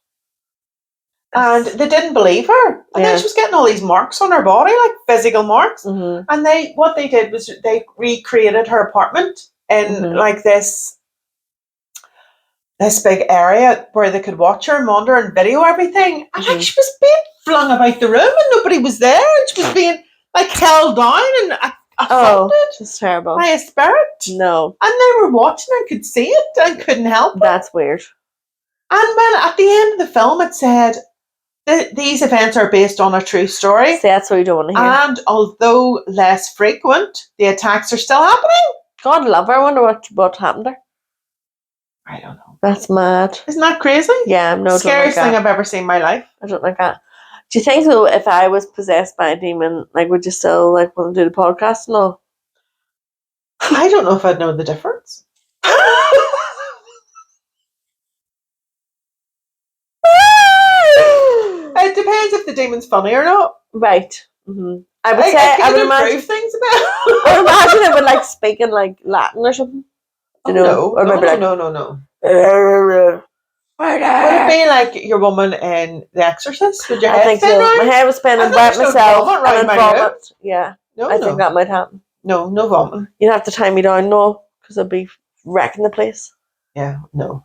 And they didn't believe her. And then she was getting all these marks on her body, like physical marks. Mm-hmm. And what they did was they recreated her apartment in like this big area where they could watch her and monitor and video everything. And like, she was being flung about the room and nobody was there. And she was being like held down and assaulted. It's terrible. By a spirit. No. And they were watching and could see it and couldn't help it. That's weird. And when at the end of the film it said, these events are based on a true story. See, that's what you don't want to hear. And although less frequent, the attacks are still happening. God love her. I wonder what happened to her. I don't know. That's mad. Isn't that crazy? Yeah, no. Scariest thing I've ever seen in my life. I don't like that. Do you think though, if I was possessed by a demon, like, would you still like want to do the podcast and all? I don't know if I'd know the difference. It depends if the demon's funny or not. Right. Mm-hmm. I would say I would imagine things about. I would imagine it would like speak in like Latin or something. You know? No, or maybe no. Would it be like your woman in The Exorcist? Would your head spin round? My head was spinning by myself and then vomit. Yeah. I think that might happen. No vomit. You'd have to tie me down, no, because I'd be wrecking the place. Yeah, no.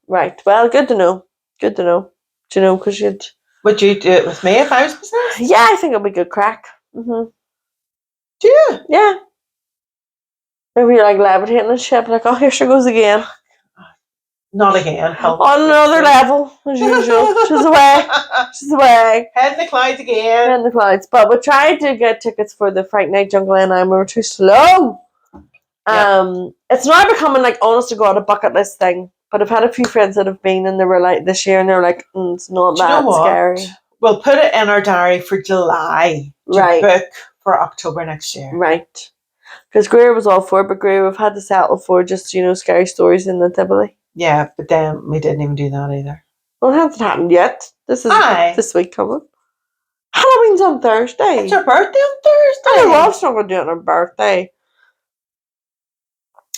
Right. Well, good to know. Good to know. Do you know, because you'd... Would you do it with me if I was possessed? Yeah, I think it'd be good crack. Mm-hmm. Do you? Yeah. Maybe you're like levitating and shit, like, oh, here she goes again. Not again. On another level, as usual. She's away. She's away. Head in the clouds again. Head in the clouds. But we tried to get tickets for the Fright Night Jungle and we were too slow. Yep. It's now becoming like, honest to God, a bucket list thing. But I've had a few friends that have been and they were like this year and they were like, it's not that scary. We'll put it in our diary for July to book for October next year. Right. Because Greer was all for it, but Greer we've had to settle for just, scary stories in the Tivoli. Yeah, but then we didn't even do that either. Well, it hasn't happened yet. This is this week coming. Halloween's on Thursday. It's her birthday on Thursday. I love someone doing her birthday.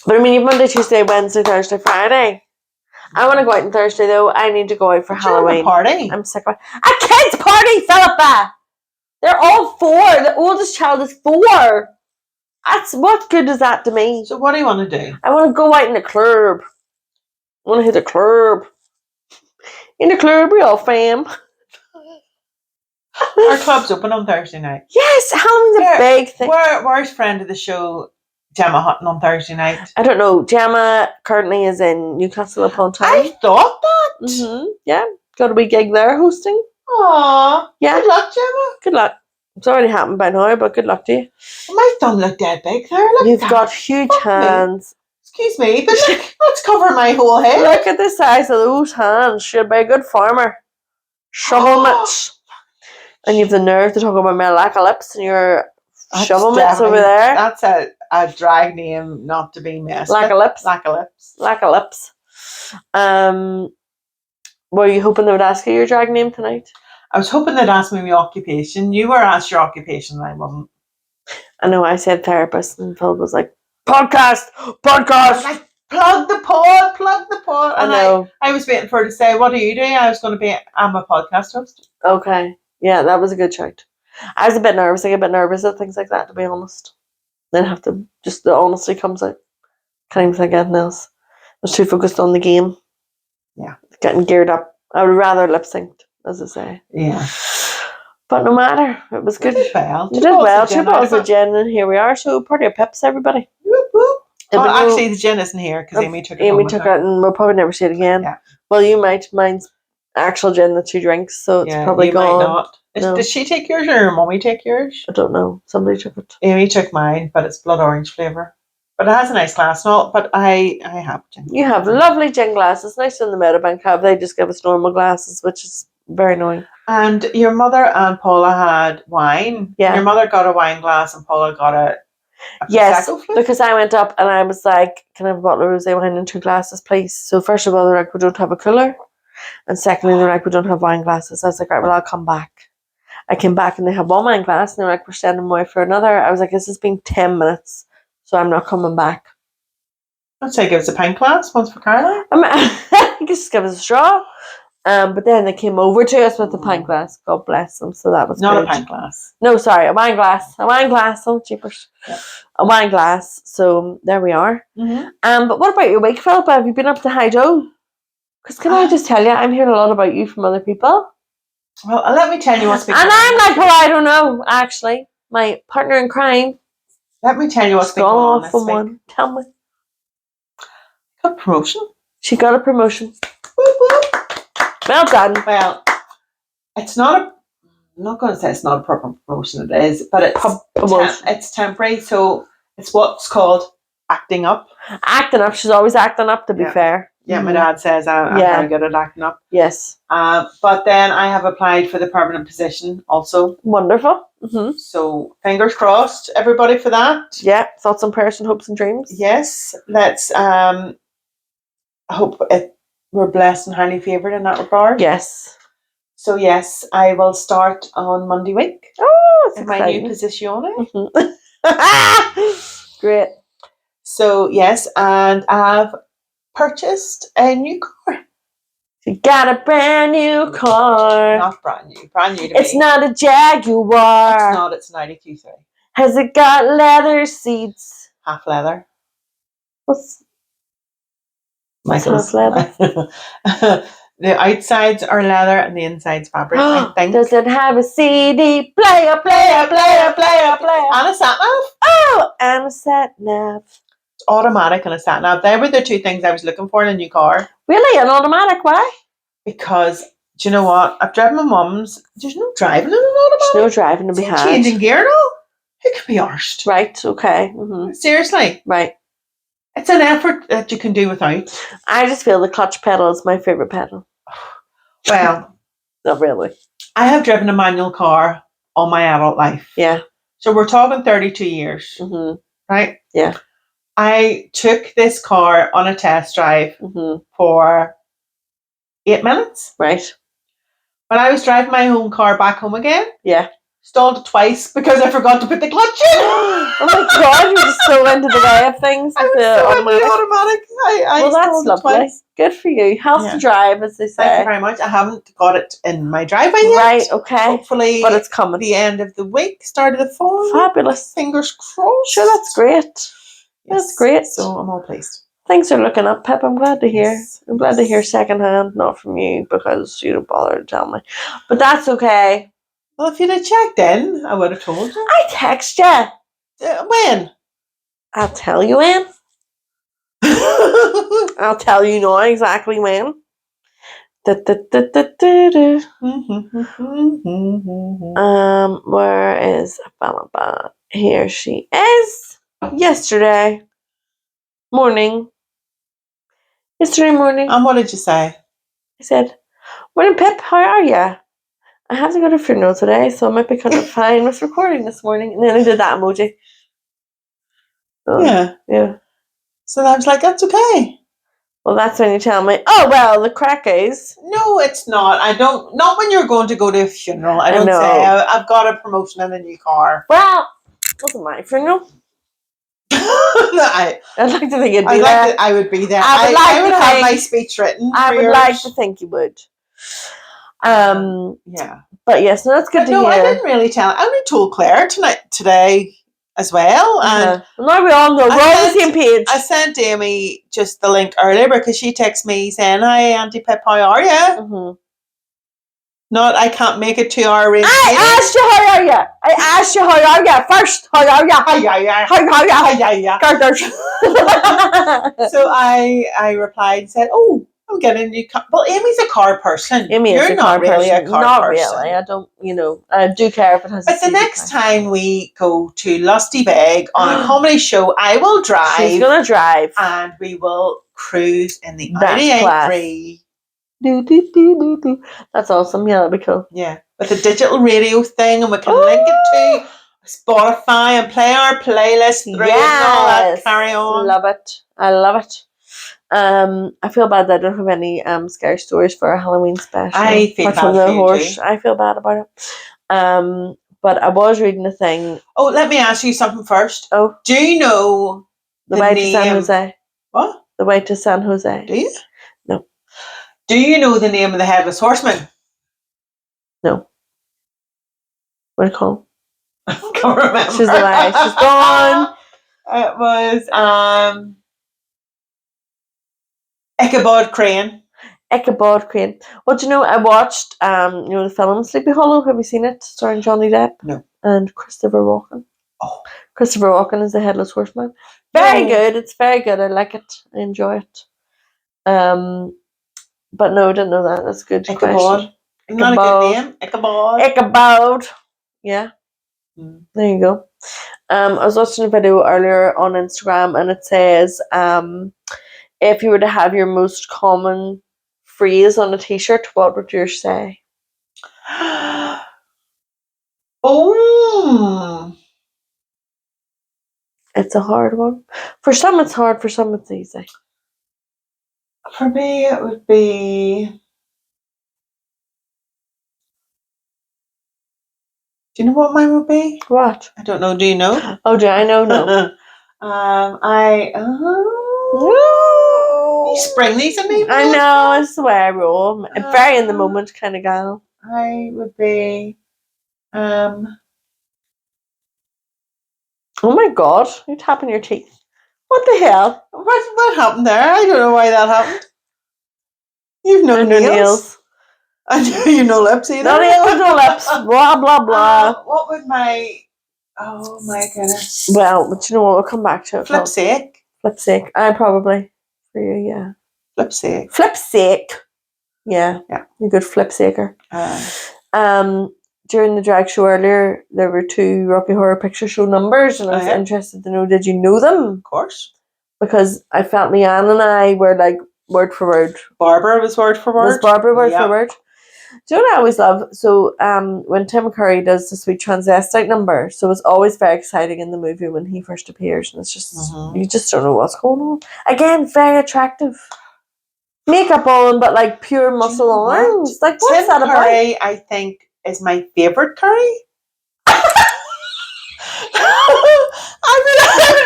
But I mean, Monday, Tuesday, Wednesday, Thursday, Friday. I want to go out on Thursday, though. I need to go out for Halloween. A party. I'm sick of it. A kid's party, Philippa! They're all 4. The oldest child is 4. What good is that to me? So what do you want to do? I want to go out in the club. I want to hit the club. In the club, we all fam. Our club's open on Thursday night. Yes, Halloween's a big thing. Where's friend of the show, Gemma Hutton, on Thursday night? I don't know. Gemma currently is in Newcastle upon Tyne. I thought that. Mm-hmm. Yeah, got a wee gig there hosting. Aww. Yeah. Good luck, Gemma. Good luck. It's already happened by now, but good luck to you. My thumb looked dead big there. You've got huge hands. Excuse me, but look, let's cover my whole head. Look at the size of those hands. Should be a good farmer. Shovel mitts. And you've the nerve to talk about my lack of lips and your shovel mitts over there. That's a drag name not to be messed with. Lack of lips. Lack of lips. Lack of lips. Were you hoping they would ask you your drag name tonight? I was hoping they'd ask me my occupation. You were asked your occupation and I wasn't. I know, I said therapist and Phil was like, podcast. Like, plug the pod. I know. I was waiting for her to say, what do you do? I was going to be, I'm a podcast host. Okay. Yeah, that was a good shout. I was a bit nervous. I get a bit nervous at things like that, to be honest. Then have to, just the honesty comes out. Can't even think of anything else. I was too focused on the game. Yeah. Getting geared up. I would rather lip synced, as I say. Yeah. But no matter. It was good. You did well. 2 bottles of gin, and here we are. So, party of pips, everybody. Whoop, whoop. Oh, actually, the gin isn't here because Amy took it. Amy took it, and we'll probably never see it again. Yeah. Well, you might. Mine's actual gin that she drinks, so it's probably gone. Might not. No. Did she take yours or your mummy take yours? I don't know. Somebody took it. Amy took mine, but it's blood orange flavour. But it has a nice glass and all. But I have gin. You have lovely gin glasses. Nice in the Meadowbank have. They just give us normal glasses, which is very annoying. And your mother and Paula had wine. Yeah. Your mother got a wine glass and Paula got a a Yes, Prosecco flute? because I went up and I was like, can I have a bottle of rosé wine and 2 glasses, please? So first of all, they're like, we don't have a cooler. And secondly, they're like, we don't have wine glasses. I was like, right, well, I'll come back. I came back and they had 1 wine glass and they're like, we're sending them away for another. I was like, this has been 10 minutes, so I'm not coming back. I'd say give us a pint glass, once for Caroline. I just give us a straw. But then they came over to us with a pint glass. God bless them. So that was Not good. a pint glass. No, sorry, a wine glass. A wine glass. Oh, cheapers. Yeah. A wine glass. So there we are. Mm-hmm. But what about your week, Philippa? Have you been up to High Joe? Because can I just tell you, I'm hearing a lot about you from other people. Well, let me tell you what's been And going on. I'm like, well, I don't know, actually. My partner in crime. Let me tell you what's been gone going on off this from week. one. Tell me. Got promotion. She got a promotion. Whoop, whoop. Well done. Well, it's not a. I'm not going to say it's not a proper promotion. It is, but it's temporary. So it's what's called acting up. Acting up. She's always acting up. To be fair. Yeah, my dad says I'm very good at acting up. Yes. But then I have applied for the permanent position also. Wonderful. Mm-hmm. So fingers crossed, everybody, for that. Yeah. Thoughts and prayers and hopes and dreams. Yes. Let's hope we're blessed and highly favoured in that regard. Yes. So yes, I will start on Monday week. Oh, that's in my new position. Mm-hmm. Great. So yes, and I've purchased a new car. You got a brand new car. Not brand new. Brand new to It's me. not a Jaguar. It's not. It's an Audi Q3. Has it got leather seats? Half leather. What's Michael's half leather? The outsides are leather and the inside's fabric, I think. Does it have a CD player? And a sat nav. Oh, and a sat nav. It's automatic and a sat nav. They were the 2 things I was looking for in a new car. Really? An automatic? Why? Because, do you know what? I've driven my mum's. There's no driving in an automatic. There's no driving to be had. Changing gear and all. Who can be arsed? Right, okay. Mm-hmm. Seriously. Right. It's an effort that you can do without. I just feel the clutch pedal is my favourite pedal. Well. Not really. I have driven a manual car all my adult life. Yeah. So we're talking 32 years. Mm-hmm. Right? Yeah. I took this car on a test drive for 8 minutes. Right. When I was driving my own car back home again. Yeah. Stalled it twice because I forgot to put the clutch in. Oh my God, you're just so into the way of things. I was so into the automatic. Well, that's lovely. Twice. Good for you. Health to drive, as they say. Thank you very much. I haven't got it in my driveway yet. Right, okay. Hopefully, but it's coming. The end of the week, start of the fall. Fabulous. Fingers crossed. Sure, that's great. Yes. That's great. So I'm all pleased. Things are looking up, Pip. I'm glad to hear. Yes. I'm glad to hear secondhand, not from you, because you don't bother to tell me. But that's okay. Well, if you'd have checked in, I would have told you. I text you. When? I'll tell you when. I'll tell you now exactly when. Where is Balaba? Here she is. Yesterday morning. And what did you say? I said, "Morning, Pip. How are you? I have to go to a funeral today, so I might be kind of fine with recording this morning." And then I did that emoji. So, yeah. So I was like, that's okay. Well, that's when you tell me, oh, well, the crack is. No, it's not. Not when you're going to go to a funeral. I don't say, I've got a promotion in a new car. Well, it wasn't my funeral. I'd like to think you'd be there. I would be there. I would have my speech written. I would like to think you would. Yeah. But yes, no, that's good to hear. No, I didn't really tell. I only told Claire today as well. And now we all know. We're on the same page. I sent Amy just the link earlier because she texted me saying, "Hi, Auntie Pip, how are you?" Mm-hmm. Not, I can't make a 2-hour race. I asked you how are you. I asked you how are you first. How are you? So I replied and said, "Oh, I'm getting a new car." Well, Amy's a car person. You're not really a car person. Not really. I don't, I do care if it has But the next time we go to Lusty Beg on a comedy show, I will drive. She's going to drive. And we will cruise in the Audi A3. That's awesome. Yeah, that'd be cool. Yeah. With a digital radio thing, and we can link it to Spotify and play our playlist through and all that. Carry on. Love it. I love it. I feel bad that I don't have any scary stories for a Halloween special. I feel apart from bad the for you horse. too. I feel bad about it. But I was reading a thing. Oh, let me ask you something first. Oh, do you know the way to San Jose? What? The way to San Jose. Do you? No. Do you know the name of the Headless Horseman? No. What do you call him? I can't remember. She's away. She's gone. It was Ichabod Crane. Ichabod Crane. Well, do you know, I watched the film Sleepy Hollow. Have you seen it? Starring Johnny Depp? No. And Christopher Walken. Oh. Christopher Walken is the Headless Horseman. Very good. It's very good. I like it. I enjoy it. But no, I didn't know that. That's a good Ichabod. question. Not a good name. Ichabod. Ichabod. Yeah. There you go. I was watching a video earlier on Instagram, and it says, if you were to have your most common phrase on a t-shirt, what would yours say? Oh. It's a hard one. For some it's hard, for some it's easy. For me it would be... Do you know what mine would be? What? I don't know. Do you know? Oh, do I know? No. You spring these at me? I know, it's the way I roll. I'm very in the moment kind of gal. I would be... Oh my god, you're tapping your teeth. What the hell? What happened there? I don't know why that happened. You've no nails. And you've no lips either. No nails, no lips. Blah, blah, blah. What would my... Oh my goodness. Well, but you know what? We'll come back to it. Flipsake. Flipsake. I probably. For you, yeah. Flipsake. Flipsake. Yeah. Yeah. You're a good flipsaker. During the drag show earlier, there were 2 Rocky Horror Picture Show numbers, and I was interested to know, did you know them? Of course. Because I felt Leanne and I were like word for word. Barbara was word for word. Was Barbara word for word? Do you know what I always love? So when Tim Curry does the Sweet Transvestite number, so it's always very exciting in the movie when he first appears, and it's just, you just don't know what's going on. Again, very attractive. Makeup on, but like pure muscle arms. Like, what's Tim that about? Curry, I think, is my favourite curry. I'd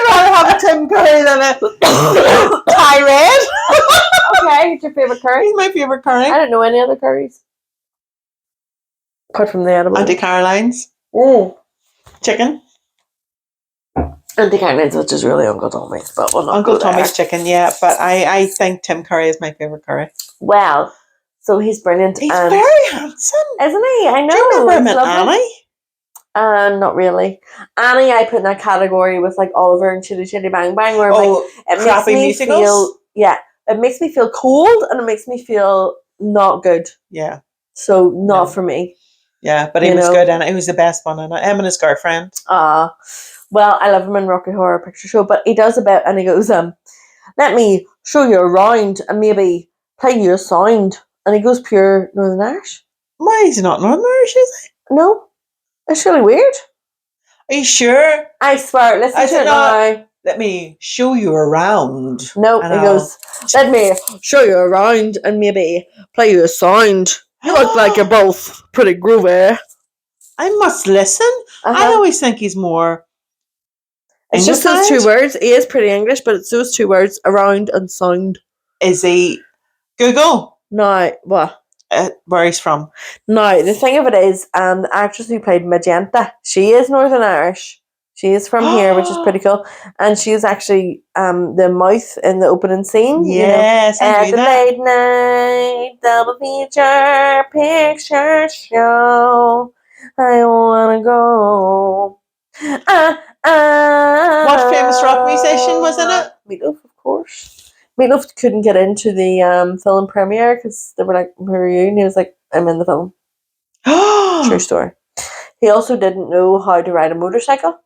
rather have a Tim Curry than a Tyred. Okay, it's your favourite curry? He's my favourite curry. I don't know any other curries. Apart from the edible. Auntie Caroline's. Chicken. Auntie Caroline's, which is really Uncle Tommy's, but we'll not Uncle go there. Tommy's chicken, yeah. But I think Tim Curry is my favourite curry. Well, so he's brilliant. He's very handsome. Isn't he? I know. Do you remember him in Annie? Not really. Annie, I put in that category with like Oliver and Chitty Chitty Bang Bang, where it makes me musicals? it makes me feel cold and it makes me feel not good. Yeah. So not for me. Yeah, but he was good in it. He was the best one in it. Him and his girlfriend. Well, I love him in Rocky Horror Picture Show, but he does and he goes, let me show you around and maybe play you a sound. And he goes pure Northern Irish. Why, he's not Northern Irish, is he? No. It's really weird. Are you sure? I swear, listen to it now. Let me show you around. No, he goes, let me show you around and maybe play you a sound. You look like you're both pretty groovy. I must listen. I always think he's more... It's just those 2 words. He is pretty English, but it's those 2 words, around and sound. Is he... Google? No, what? Where he's from. No, the thing of it is, the actress who played Magenta, she is Northern Irish. She is from here, which is pretty cool. And she is actually the mouth in the opening scene. Yes, I knew that. At the late night double feature picture show, I wanna go. What famous rock musician was in it? Meatloaf, of course. Meatloaf couldn't get into the film premiere because they were like, who are you? And he was like, I'm in the film. True story. He also didn't know how to ride a motorcycle.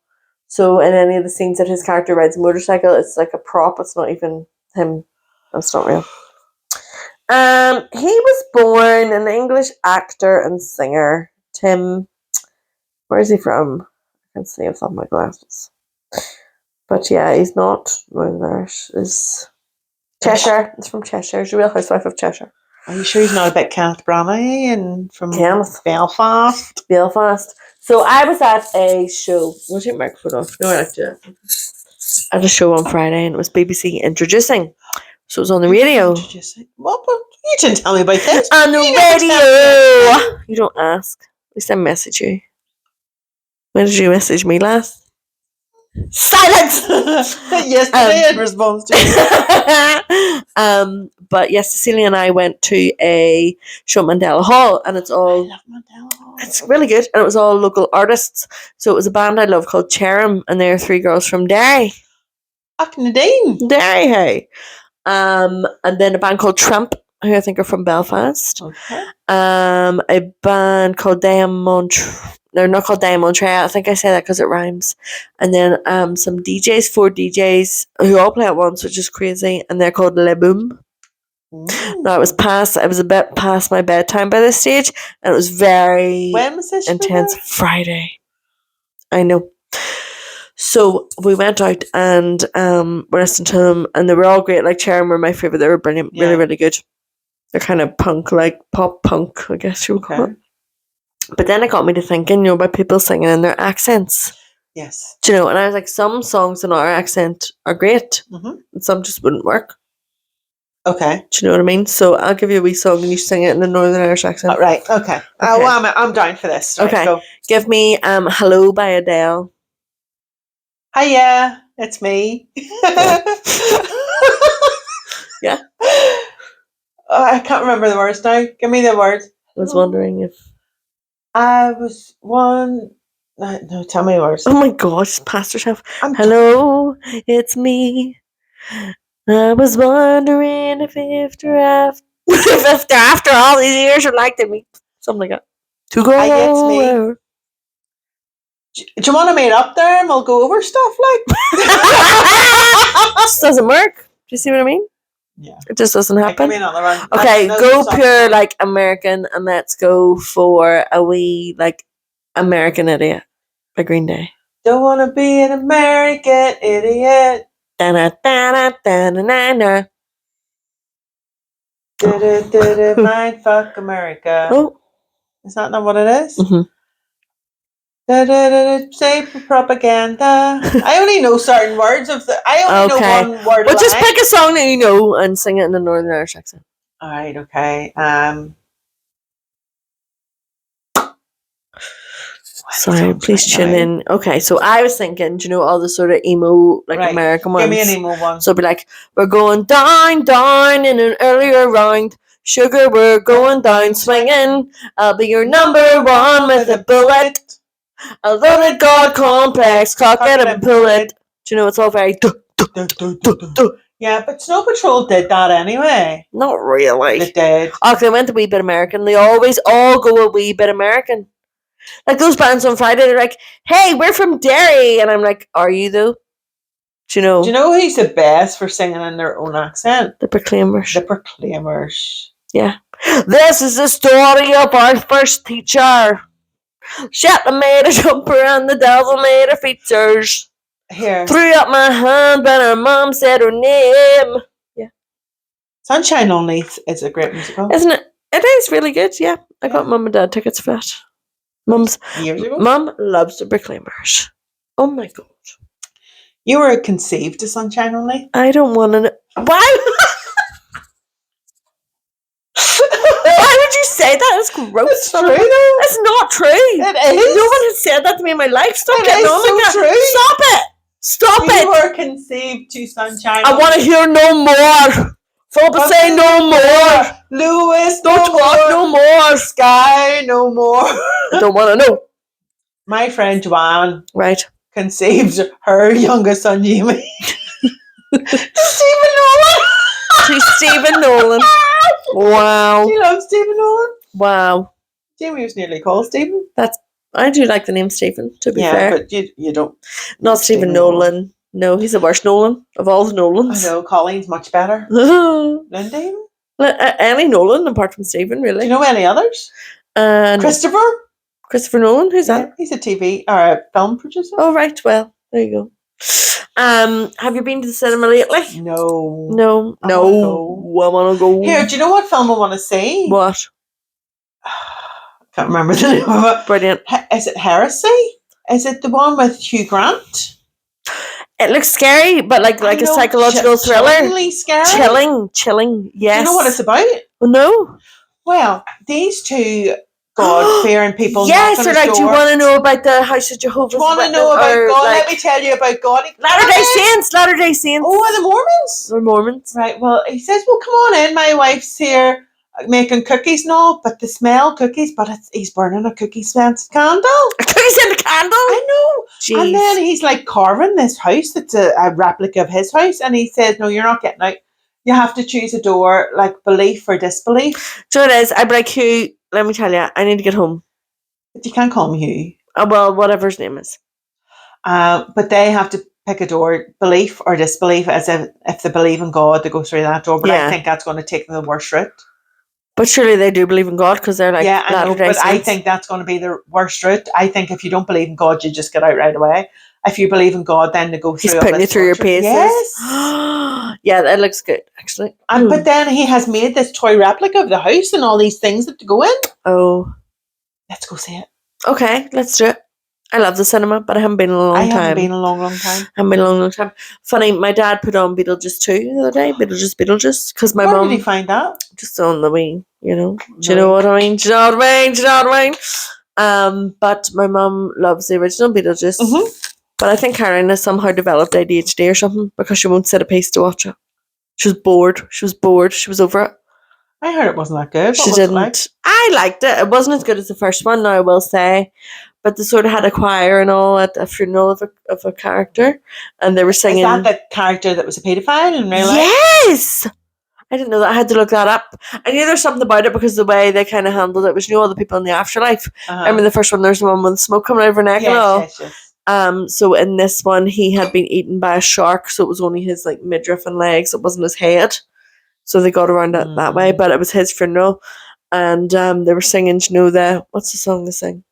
So in any of the scenes that his character rides a motorcycle, it's like a prop. It's not even him. That's not real. He was born an English actor and singer. Tim, where is he from? can't see without my glasses. But yeah, he's not Northern Irish. He's Cheshire. He's from Cheshire. He's a real housewife of Cheshire. Are you sure he's not a bit Kenneth Branagh and from Kenneth. Belfast? Belfast. So I was at a show. We'll take my microphone off. No, I like to. At a show on Friday, and it was BBC Introducing. So it was on the radio. Introducing? What? You didn't tell me about this. On the radio. You don't ask. At least I message you. When did you message me last? Silence. Yesterday in response to it. But yes, Cecilia and I went to a show at Mandela Hall, and it's all. I love Mandela Hall. It's really good, and it was all local artists. So it was a band I love called Cherem, and they're 3 girls from Derry. Nadine. Derry, hey. And then a band called Tramp, who I think are from Belfast. Okay. A band called Diamond. They're not called Diamond Tray. I think I say that because it rhymes. And then some DJs, 4 DJs who all play at once, which is crazy. And they're called Le Boom. Now it was a bit past my bedtime by this stage, and it was very when was this intense. Friday. I know. So we went out and we listened to them, and they were all great. Like Cherem were my favourite. They were brilliant, really, really good. They're kind of punk, like pop punk, I guess you would call it. But then it got me to thinking, about people singing in their accents. Yes. Do you know? And I was like, some songs in our accent are great, and some just wouldn't work. Okay. Do you know what I mean? So I'll give you a wee song and you sing it in a Northern Irish accent. Right. Okay. Well, I'm down for this. Right, okay. Go. Give me Hello by Adele. Hiya, it's me. Yeah. I can't remember the words now. Give me the words. I was wondering if... I was one... No, tell me the words. Oh my gosh, past yourself. Hello, it's me. I was wondering if after all these years you liked me. Something like that. To go it's me. Do you want to meet up there and we'll go over stuff like? This doesn't work. Do you see what I mean? Yeah. It just doesn't happen. Okay, go pure like American, and let's go for a wee like American Idiot by Green Day. Don't want to be an American idiot. Da-na-da-na-da-na-na. Mind fuck America. Oh. Is that not what it is? Mm-hmm. Say propaganda. I only know certain words of the. I only know one word. Well, just pick a song that you know and sing it in a Northern Irish accent. All right. Okay. Sorry, please tune in. Okay, so I was thinking, do you know all the sort of emo, like American ones? Give me an emo one. So it'd be like, we're going down, down in an earlier round. Sugar, we're going down swinging. I'll be your number one with a bullet. A loaded God complex, cock it and pull it. Do you know, it's all very... Yeah, but Snow Patrol did that anyway. Not really. They did. Oh, they went a wee bit American. They always all go a wee bit American. Like those bands on Friday, they're like, hey, we're from Derry. And I'm like, are you though? Do you know who's the best for singing in their own accent? The Proclaimers. The Proclaimers. Yeah. This is the story of our first teacher. Shetland made a jumper and the devil made her features. Here. Threw up my hand when her mom said her name. Yeah. Sunshine Only is a great musical. Isn't it? It is really good, yeah. I got Mum and Dad tickets for that. Years ago? Mum loves the Proclaimers. Oh my god. You were conceived to Sunshine Only? I don't want to know. Why? Why would you say that? It's gross. It's true. It's not true. It is. No one has said that to me in my life. Stop getting on so like that. True. Stop it. Stop it. You were conceived to Sunshine Only. I want to hear no more. Philippa, say no more. Lewis, don't talk no more. Sky, no more. I don't want to know. My friend Joanne, right, conceived her youngest son Jamie. Stephen Nolan. To Stephen Nolan. Wow. Do you love Stephen Nolan? Wow. Jamie was nearly called Stephen. I do like the name Stephen, to be fair. Yeah, but you don't. Not Stephen Nolan. No, he's the worst Nolan of all the Nolans. I know, Colleen's much better. Lindy? Any Nolan apart from Stephen, really. Do you know any others? Christopher? Christopher Nolan? Who's Yeah, that? he's a TV or a film producer. Oh, right. Well, there you go. Have you been to the cinema lately? No. No. I wanna go. I want to go. Here, do you know what film I want to see? What? Can't remember the name of it. Brilliant. Is it Heresy? Is it the one with Hugh Grant? It looks scary, but like I a know, psychological thriller. chillingly scary. Chilling. Yes. Do you know what it's about? Oh, no. Well, these two God-fearing people yes, knock they're on his like, do you door. want to know about the House of Jehovah's Do you want to Witness? know about Or, God? like, Let me tell you about God. Latter-day Saints. Oh, are the Mormons? They're Mormons. Right, well, he says, well, come on in. My wife's here making cookies and all, but they smell cookies, but he's burning a cookie-scented candle. A cookie-scented candle? I know. Jeez. And then he's like carving this house that's a replica of his house, and he says, no, you're not getting out. You have to choose a door, like belief or disbelief. So it is. I'd be like, Hugh, let me tell you, I need to get home. But you can't call me Hugh. Well, whatever his name is. But they have to pick a door, belief or disbelief, as if they believe in God, they go through that door. But Yeah. I think that's going to take them the worst route. But surely they do believe in God because they're like yeah, I know, Latter-day but I Saints. think that's going to be the worst route. I think if you don't believe in God, you just get out right away. If you believe in God, then they go through. He's putting you through your paces. Yes. Yeah, that looks good, actually. But then he has made this toy replica of the house and all these things that to go in. Oh. Let's go see it. Okay, let's do it. I love the cinema, but I haven't been in a long time. I haven't been in a long time. Funny, my dad put on Beetlejuice 2 the other day. Beetlejuice. Because my Where mum... did he find that? Just on the wing, you know. Do you know what I mean? But my mum loves the original Beetlejuice. Mm-hmm. But I think Karen has somehow developed ADHD or something because she won't sit a piece to watch it. She was bored. She was over it. I heard it wasn't that good. She didn't. Like? I liked it. It wasn't as good as the first one, now I will say. But they sort of had a choir and all at a funeral of a character. And they were singing... Is that the character that was a paedophile in real life? Yes! I didn't know that. I had to look that up. I knew there's something about it because the way they kind of handled it was, you know, all the people in the afterlife. I mean, the first one, there's the one with smoke coming out of her neck and all. Yes. So in this one, he had been eaten by a shark, so it was only his like midriff and legs. It wasn't his head. So they got around it that way, but it was his funeral. And they were singing, you know, what's the song they sing?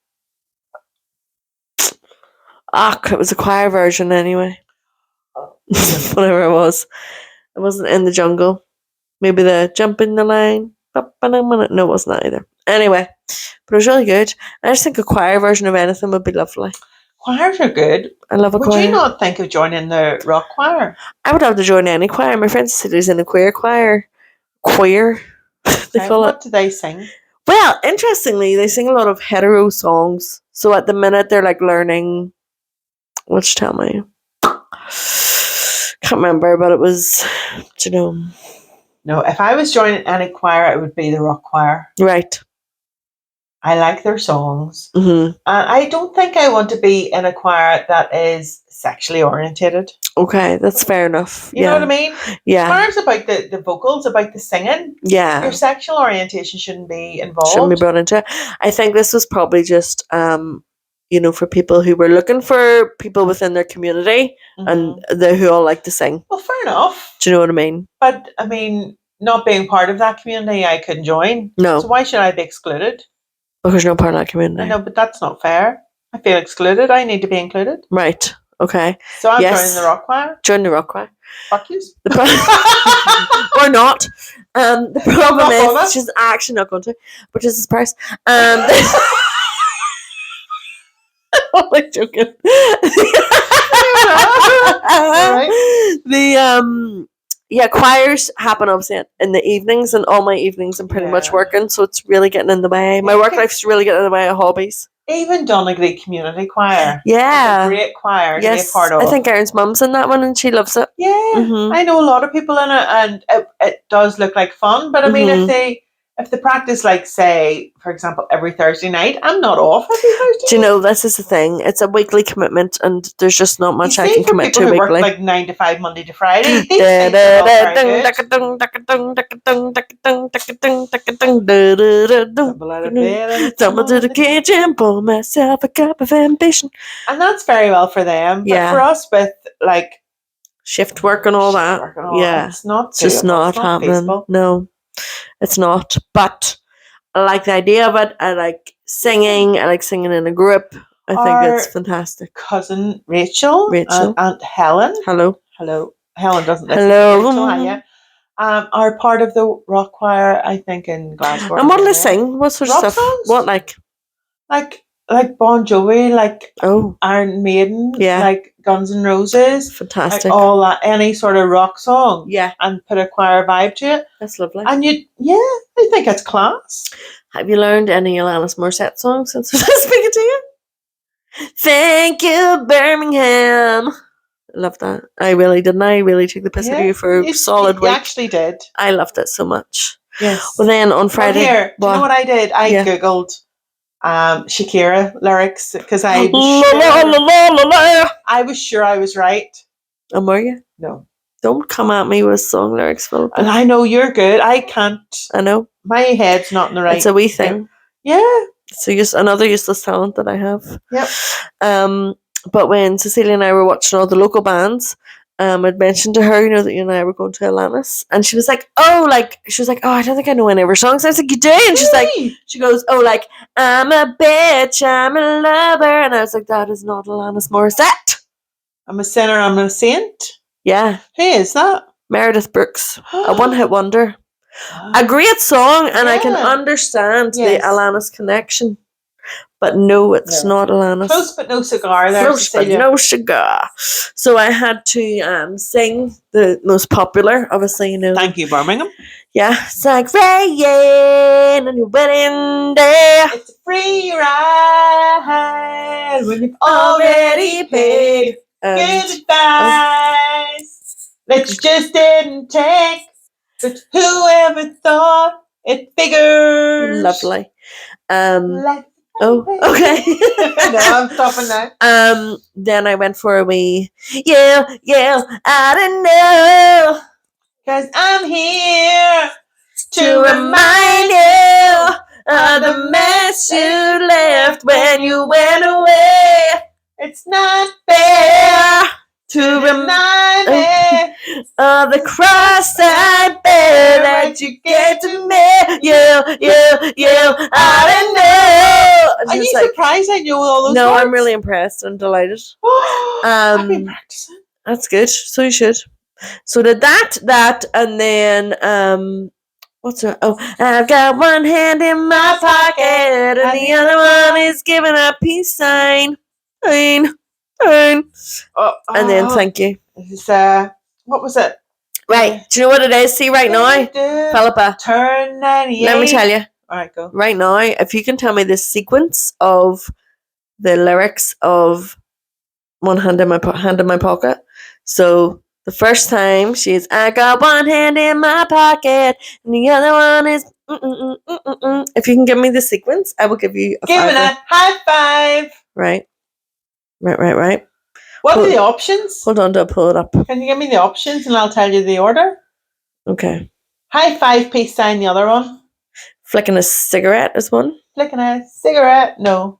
It was a choir version anyway. Whatever it was. It wasn't In the Jungle. Maybe the Jump in the Line. No, it wasn't that either. Anyway, but it was really good. I just think a choir version of anything would be lovely. Choirs are good. I love a choir. Would you not think of joining the rock choir? I would love to join any choir. My friend said he's in a queer choir. Queer, they call it. What do they sing? Well, interestingly, they sing a lot of hetero songs. So at the minute, they're like learning... What'd you tell me? Can't remember, but it was, you know... No, if I was joining any choir, it would be the rock choir. Right. I like their songs. Mm-hmm. I don't think I want to be in a choir that is sexually orientated. Okay, that's fair enough. You know what I mean? Yeah. Choir's about the vocals, about the singing. Yeah. Your sexual orientation shouldn't be involved. Shouldn't be brought into it. I think this was probably just, you know, for people who were looking for people within their community and who all like to sing. Well, fair enough. Do you know what I mean? But, I mean, not being part of that community, I couldn't join. No. So why should I be excluded? Because you're not part of that community. I know, but that's not fair. I feel excluded. I need to be included. Right. Okay. So I'm joining the rock choir. Join the rock choir. Fuck yous. Or not. The problem is she's actually not going to, which is his price. I'm like joking. Choirs happen obviously in the evenings, and all my evenings I'm pretty much working, so it's really getting in the way. My work life's really getting in the way of hobbies. Even Donegal Community Choir. Yeah. It's a great choir to be a part of. I think Erin's mum's in that one and she loves it. Yeah. Mm-hmm. I know a lot of people in it, and it does look like fun, but I mean, if they practice, like, say, for example, every Thursday night, I'm not off every Thursday. Do you know, this is the thing. It's a weekly commitment, and there's just not much I can commit to weekly. Work like 9 to 5, Monday to Friday. Tumble to the kitchen, pour myself a cup of ambition. And that's very well for them. But for us, with like shift work and all that, it's not just not happening. feasible. No. It's not, but I like the idea of it. I like singing. I like singing in a group. I think it's fantastic. Cousin Rachel. Aunt Helen. Hello. Helen doesn't listen Hello. to Rachel, hiya. Are part of the rock choir, I think, in Glasgow. And what do they sing? What sort of rock stuff? Songs? What like? Like Bon Jovi, like Iron Maiden, like Guns N' Roses. Fantastic. Like all that, any sort of rock song. Yeah. And put a choir vibe to it. That's lovely. And I think it's class. Have you learned any Alanis Morissette songs since I was speaking to you? Thank you, Birmingham. I love that. I really took the piss out of you for a solid week. You actually did. I loved it so much. Yes. Well, then on Friday. Do you know what I did? I googled Shakira lyrics because I was sure I was right. And were you? No. Don't come at me with song lyrics, Philip. And I know you're good. I can't. I know. My head's not in the right. It's a wee thing. Yeah. So just another useless talent that I have. Yep. But when Cecilia and I were watching all the local bands, I'd mentioned to her, that you and I were going to Alanis, and she was like, oh, I don't think I know any of her songs. I was like, you do? And she's like, she goes, oh, like, I'm a bitch, I'm a lover, and I was like, that is not Alanis Morissette. I'm a sinner, I'm a saint. Yeah. Who is that? Meredith Brooks, a one-hit wonder. A great song, and I can understand the Alanis connection. But no, it's not Alanis. Close but no cigar there. Close but no cigar. So I had to sing the most popular, obviously, Thank you, Birmingham. Yeah, it's like rain on your wedding day. It's a free ride when you've already paid. Good advice that you just didn't take. But whoever thought it figures. Lovely. Oh, okay. No, I'm stopping now. Then I went for a wee, I don't know. 'Cause I'm here to remind you of the mess you left when you went away. It's not fair to remind me of the cross I bear that you gave to me. I don't know. Are you surprised I knew all those No, words? I'm really impressed. I'm delighted. I've been practicing. That's good. So you should. So did that, and then what's it? Oh, I've got one hand in my pocket, and the other one is giving a peace sign. And then thank you. What was it? Right. Do you know what it is? See right now, Philippa. Turn 98. Let me tell you. All right, go. Right now, if you can tell me the sequence of the lyrics of One Hand in My Pocket. So the first time she's, I got one hand in my pocket, and the other one is. If you can give me the sequence, I will give you a Give it a high five. Right. What are the options? Hold on, I'll pull it up. Can you give me the options and I'll tell you the order? Okay. High five, peace sign, the other one. Flicking a cigarette is one. Flicking a cigarette? No.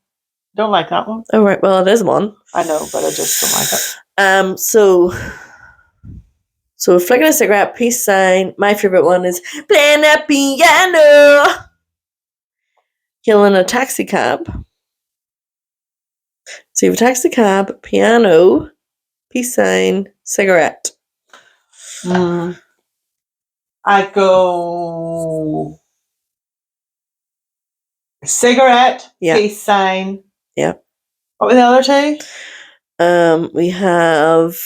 Don't like that one. Oh, right. Well, it is one. I know, but I just don't like it. So flicking a cigarette, peace sign. My favorite one is playing a piano. Killing a taxi cab. So you have a taxi cab, piano, peace sign, cigarette. I'd go cigarette, peace sign. Yeah. What were the other two? We have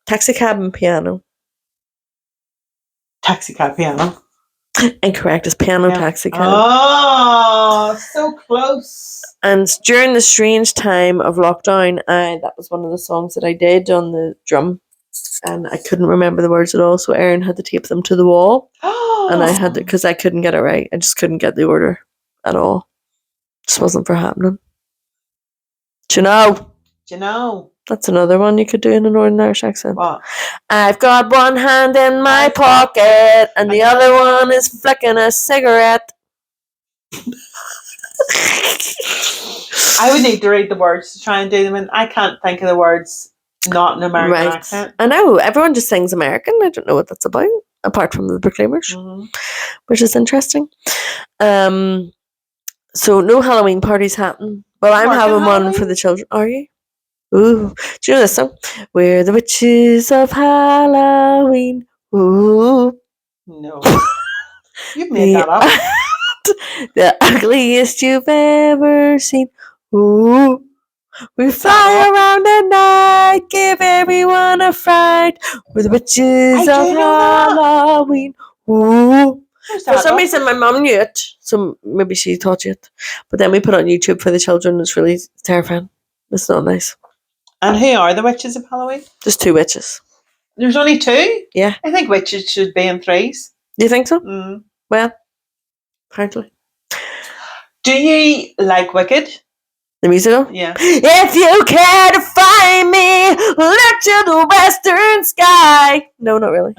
taxi cab and piano. Taxi cab, piano. Incorrect. It's piano, taxi cab. Oh, so close. And during the strange time of lockdown, that was one of the songs that I did on the drum. And I couldn't remember the words at all, so Erin had to tape them to the wall. And I had to, because I couldn't get it right. I just couldn't get the order at all. Just wasn't for happening. Do you know? That's another one you could do in a Northern Irish accent. What? I've got one hand in my pocket, and the other one is flicking a cigarette. I would need to read the words to try and do them, and I can't think of the words not in American accent. I know. Everyone just sings American. I don't know what that's about. apart from the Proclaimers, Mm-hmm. which is interesting. So no Halloween parties happen. Well, I'm Working having one Halloween? for the children. Are you? Ooh, do you know this song? We're the witches of Halloween. Ooh, No. You've made that up. the ugliest you've ever seen. Ooh, we fly around at night, give everyone a fright. We're the witches I of do know that. Halloween. Ooh. Where's For that some up? reason, my mum knew it, so maybe she taught you it. But then we put it on YouTube for the children. It's really terrifying. It's not nice. And who are the witches of Halloween? Just two witches. There's only two? Yeah. I think witches should be in threes. Do you think so? Mm. Well, apparently. Do you like Wicked? The musical? Yeah. If you care to find me, look to the western sky. No, not really.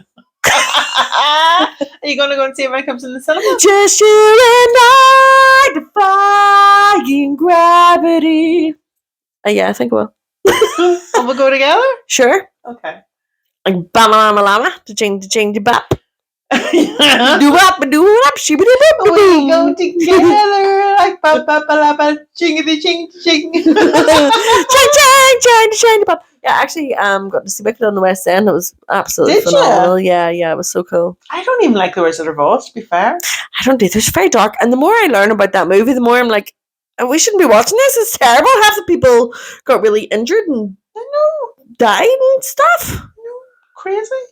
Are you going to go and see it when it comes in the cinema? Just you and I defying gravity. Yeah, I think we'll. And we'll go together? Sure. Okay. Like Bama Lama, the ching the bap. We Do up, shibbity go together like ba ba ba la ba chingity ching ching. Ching pop. Yeah, actually, got to see Wicked on the West End. It was absolutely Did ya? phenomenal. Yeah, it was so cool. I don't even like the Wizard of Oz, to be fair. I don't either. It's very dark, and the more I learn about that movie, the more I'm like, we shouldn't be watching this. It's terrible. Half the people got really injured and died and stuff.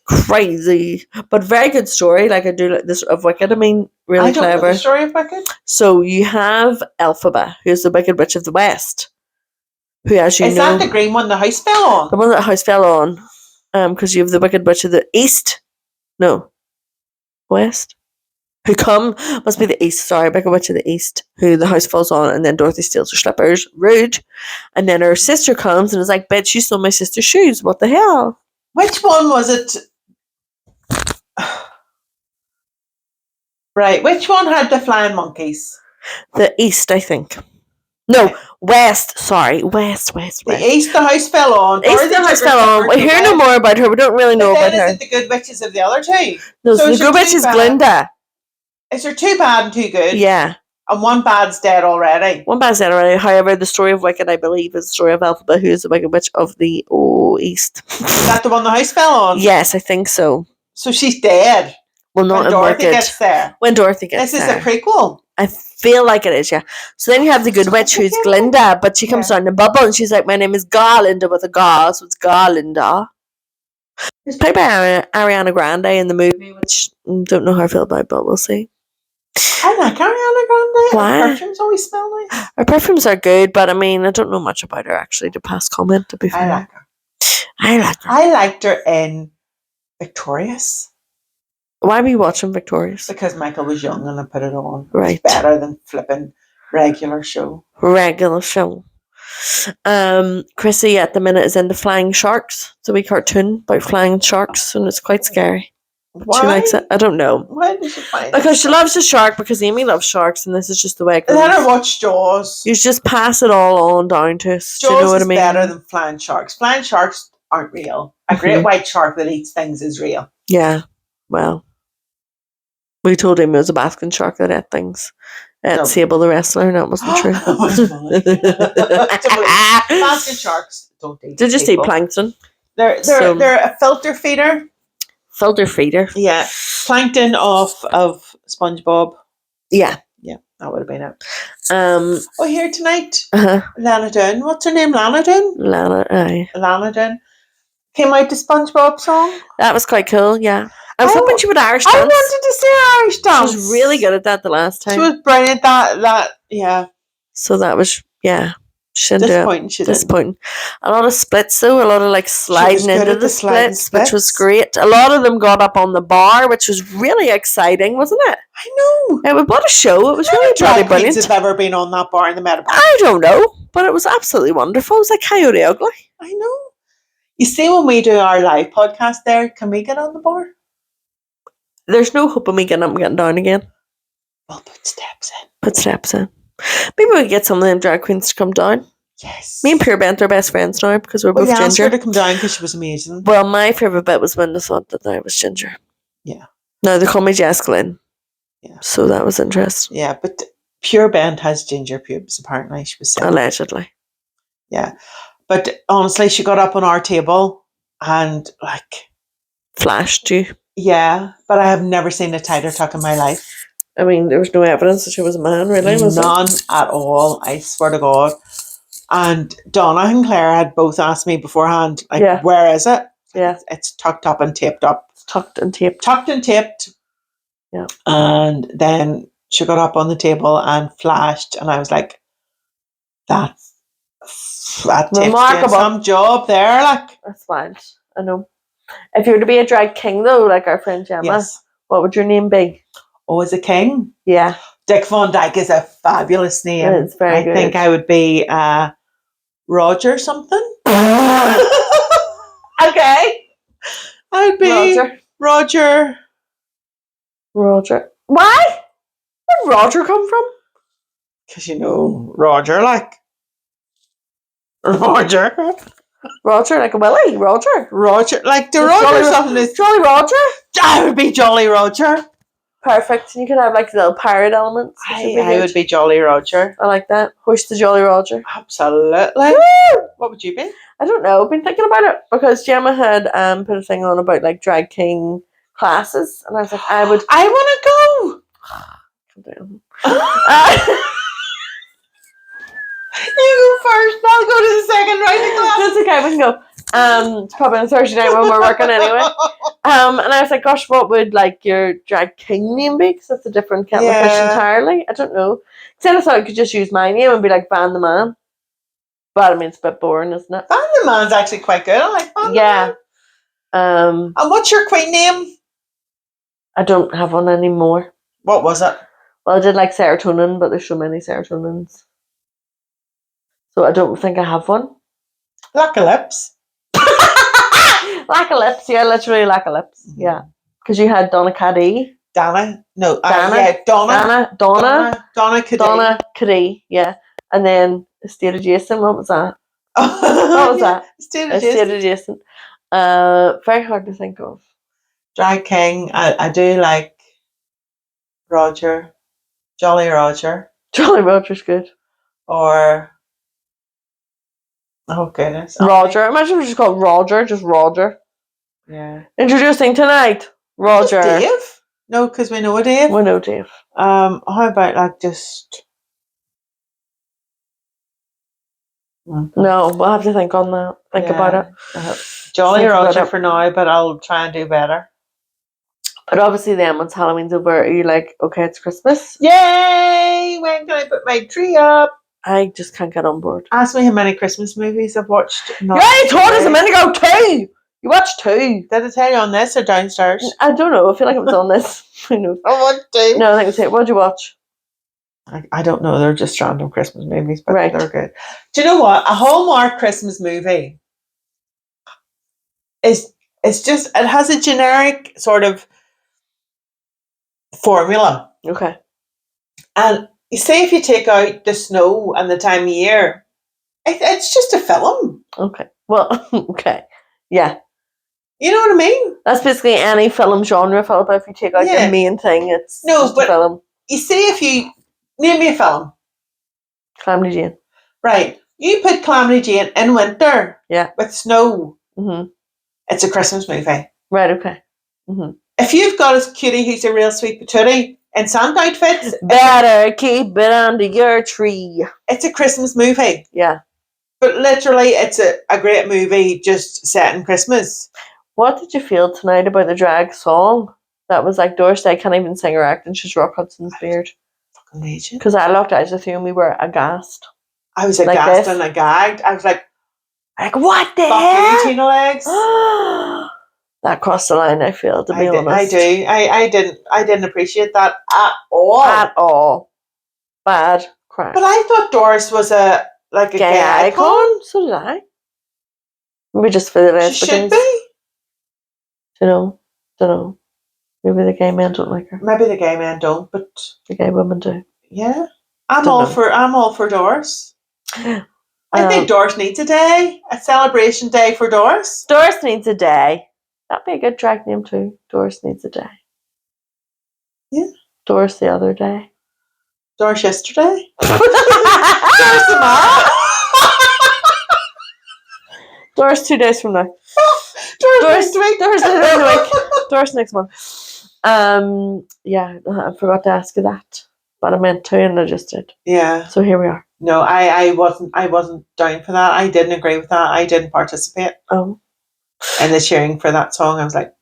Crazy, but very good story. Like I do like this of Wicked. I mean, really I don't clever. know the story of Wicked. So you have Elphaba, who's the Wicked Witch of the West, who, as you Is know, that the green one the house fell on? the one that house fell on, because you have the Wicked Witch of the East, no, West, who must be the East. Sorry, Wicked Witch of the East, who the house falls on, and then Dorothy steals her slippers, rude, and then her sister comes and is like, "Bitch, you stole my sister's shoes. What the hell?" Which one was it? Right, which one had the flying monkeys? The East, I think. No, West. Sorry, West. The East, the house fell on. East, the house fell on. We hear no more about her. We don't really know about her. Is it the good witches of the other two? No, so the good witch is Glinda. Is there two bad and two good? Yeah. And one bad's dead already. One bad's dead already. However, the story of Wicked, I believe, is the story of Elphaba, who is the Wicked Witch of the East. Is that the one the house fell on? Yes, I think so. So she's dead. Well, not when Dorothy gets there. When Dorothy gets there. This is a prequel. I feel like it is, yeah. So then you have the good witch, who's Glinda, but she comes down the bubble and she's like, "My name is Garlinda with a Gar, so it's Garlinda." It's played by Ariana Grande in the movie, which I don't know how I feel about, but we'll see. I like Ariana Grande. Why? Her perfumes always smell nice. Her perfumes are good, but I mean, I don't know much about her actually to pass comment, to be fair. I like her. I liked her in Victorious. Why were you watching Victorious? Because Michael was young and I put it on. Right. It's better than flipping regular show. Chrissy at the minute is into Flying Sharks. It's a wee cartoon about flying sharks and it's quite scary. Why? She likes it. I don't know. Why did she find it? Because she loves the shark, because Amy loves sharks, and this is just the way it goes. Let her watch Jaws. You just pass it all on down to us. Jaws do you know what I mean? is better than flying sharks. Flying sharks aren't real. A great white shark that eats things is real. Yeah. Well, we told him it was a basking shark that ate things. Sable the wrestler, and that wasn't true. Basking sharks don't eat. They just eat plankton. They're a filter feeder. Filter feeder. Yeah. Plankton of SpongeBob. Yeah. Yeah, that would have been it. Here tonight. Lana Dunn. What's her name? Lana Dunn? Lana Dunn. Came out the SpongeBob song. That was quite cool, yeah. I was hoping she would Irish dance. I wanted to see her Irish dance. She was really good at that the last time. She was brilliant. Yeah. So that was, yeah. She didn't disappointing. do it. Disappointing. A lot of splits though. A lot of like sliding into the splits, which was great. A lot of them got up on the bar, which was really exciting, wasn't it? I know. It was what a show. It was really bloody brilliant. Have ever been on that bar in the Meadow? I don't know, but it was absolutely wonderful. It was like Coyote Ugly. I know. You see, when we do our live podcast there, can we get on the bar? There's no hope of me getting up and getting down again. We'll put steps in. Put steps in. Maybe we could get some of them drag queens to come down. Yes. Me and Pure Bent are best friends now because we're both ginger. Asked her to come down because she was amazing. Well, my favourite bit was when they thought that I was ginger. Yeah. No, they call me Jess Glynn. Yeah. So that was interesting. Yeah, but Pure Bend has ginger pubes, apparently, she was saying. Allegedly. Yeah. But honestly, she got up on our table and like... Flashed you. Yeah, but I have never seen a tighter tuck in my life. I mean, there was no evidence that she was a man, really, was there? None at all, I swear to God. And Donna and Claire had both asked me beforehand, like, Yeah. where is it? Yeah. It's tucked up and taped up. Tucked and taped. Tucked and taped. Yeah. And then she got up on the table and flashed, and I was like, that takes Remarkable. some job there, like. That's wild. I know. If you were to be a drag king, though, like our friend Gemma, Yes. what would your name be? Oh, as a king? Yeah. Dick Van Dyke is a fabulous name. It's very good. I think I would be Roger something. Okay. I would be Roger. Roger. Why? Where did Roger come from? Because you know Roger, like. Roger, like a Willie. Roger, like the It's Roger Jolly something is. Jolly Roger. I would be Jolly Roger. Perfect. And you could have like little pirate elements. I would be Jolly Roger. I like that. Hoist the Jolly Roger. Absolutely. Woo! What would you be? I don't know. I've been thinking about it because Gemma had put a thing on about like drag king classes, and I was like, I want to go. You go first. I'll go to the second writing class. That's okay. We can go. It's probably on Thursday night when we're working anyway. And I was like, gosh, what would like your drag king name be? Because that's a different kettle of fish entirely. I don't know. Because I thought I could just use my name and be like Van the Man. But I mean, it's a bit boring, isn't it? Van the Man's actually quite good. I like Van the Man. And what's your queen name? I don't have one anymore. What was it? Well, I did like serotonin, but there's so many serotonins. So I don't think I have one. Lack of lips. Lack of lips, yeah, literally lack of lips. Mm-hmm. Yeah. Because you had Donna Caddy. Donna? No, Donna. Donna Caddy. Donna Caddy, yeah. And then Estate Adjacent, what was that? What was that? Estate Adjacent. Very hard to think of. Drag King, I do like Roger. Jolly Roger. Jolly Roger's good. Or... Oh, goodness. Roger. Imagine if we just called Roger, just Roger. Yeah. Introducing tonight, Roger. Just Dave? No, because we know Dave. We know Dave. How about like just... No, we'll have to think on that. Think about it. Jolly Roger for now, but I'll try and do better. But obviously then once Halloween's over, are you like, okay, it's Christmas? Yay! When can I put my tree up? I just can't get on board. Ask me how many Christmas movies I've watched. Yeah, you told us a minute ago, 2! You watched 2. Did I tell you on this or downstairs? I don't know. I feel like it was on this. I know. I want 2. No, I think it was here. What did you watch? I don't know. They're just random Christmas movies, but they're good. Do you know what? A Hallmark Christmas movie is just, it has a generic sort of formula. Okay. And you say if you take out the snow and the time of year, it's just a film. Okay. Well, okay. Yeah. You know what I mean? That's basically any film genre, Philippa. If you take out the main thing, it's just a film. You see, if you... Name me a film. Calamity Jane. Right. You put Calamity Jane in winter. Yeah. With snow. Mm-hmm. It's a Christmas movie. Right, okay. Mm-hmm. If you've got a cutie who's a real sweet patootie in Santa outfits... Better keep it under your tree. It's a Christmas movie. Yeah. But literally, it's a great movie just set in Christmas. What did you feel tonight about the drag song? That was like Doris, I can't even sing or act, and she's Rock Hudson's beard. Because I looked at you and we were aghast. I was aghast and gagged. I was like, what the hell? Fuck you, Tina Legs. That crossed the line, I feel, to be honest. I do. I didn't appreciate that at all. At all. Bad crap. But I thought Doris was a gay icon. So did I. Maybe just for the lesbians. She should be. Don't know. Maybe the gay men don't like her. Maybe the gay men don't, but the gay women do. Yeah, I'm all for Doris. I think Doris needs a day, a celebration day for Doris. Doris needs a day. That'd be a good drag name too. Doris needs a day. Yeah. Doris the other day. Doris yesterday. Doris tomorrow. Doris 2 days from now. Doris next week. Doris next week. Doris next month. Yeah, I forgot to ask you that, but I meant to, and I just did. Yeah. So here we are. No, I wasn't down for that. I didn't agree with that. I didn't participate. Oh. And the cheering for that song, I was like,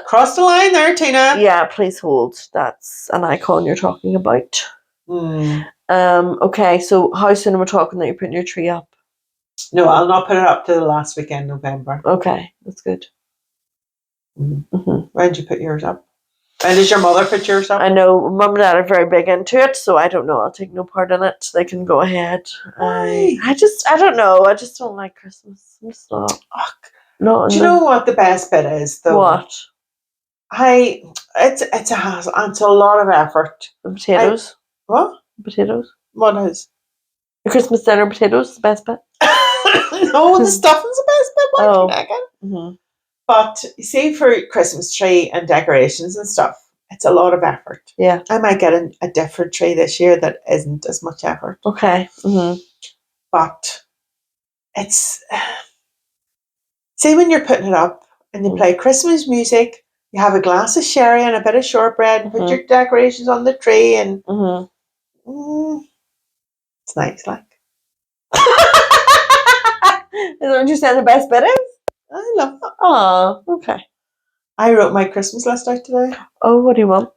cross the line there, Tina. Yeah, please hold. That's an icon you're talking about. Okay, so how soon are we talking that you're putting your tree up? No, I'll not put it up to the last weekend November. Okay, that's good. Mm-hmm. When did you put yours up? When did your mother put yours up? I know Mum and Dad are very big into it, so I don't know. I'll take no part in it. They can go ahead. Why? I don't know. I just don't like Christmas. I'm just not. Do you know what the best bit is, though? What? It's a hassle. It's a lot of effort. The potatoes. What? Potatoes. What is? The Christmas dinner potatoes is the best bit. No, the stuffing's the best bit. Oh. Mm-hmm. But you see, for Christmas tree and decorations and stuff, it's a lot of effort. Yeah. I might get a different tree this year that isn't as much effort. Okay. Mm-hmm. But it's... See, when you're putting it up and you play Christmas music, you have a glass of sherry and a bit of shortbread, and put your decorations on the tree, and it's nice, like. Is that what you said the best bit is? I love that. Oh, okay. I wrote my Christmas list out today. Oh, what do you want?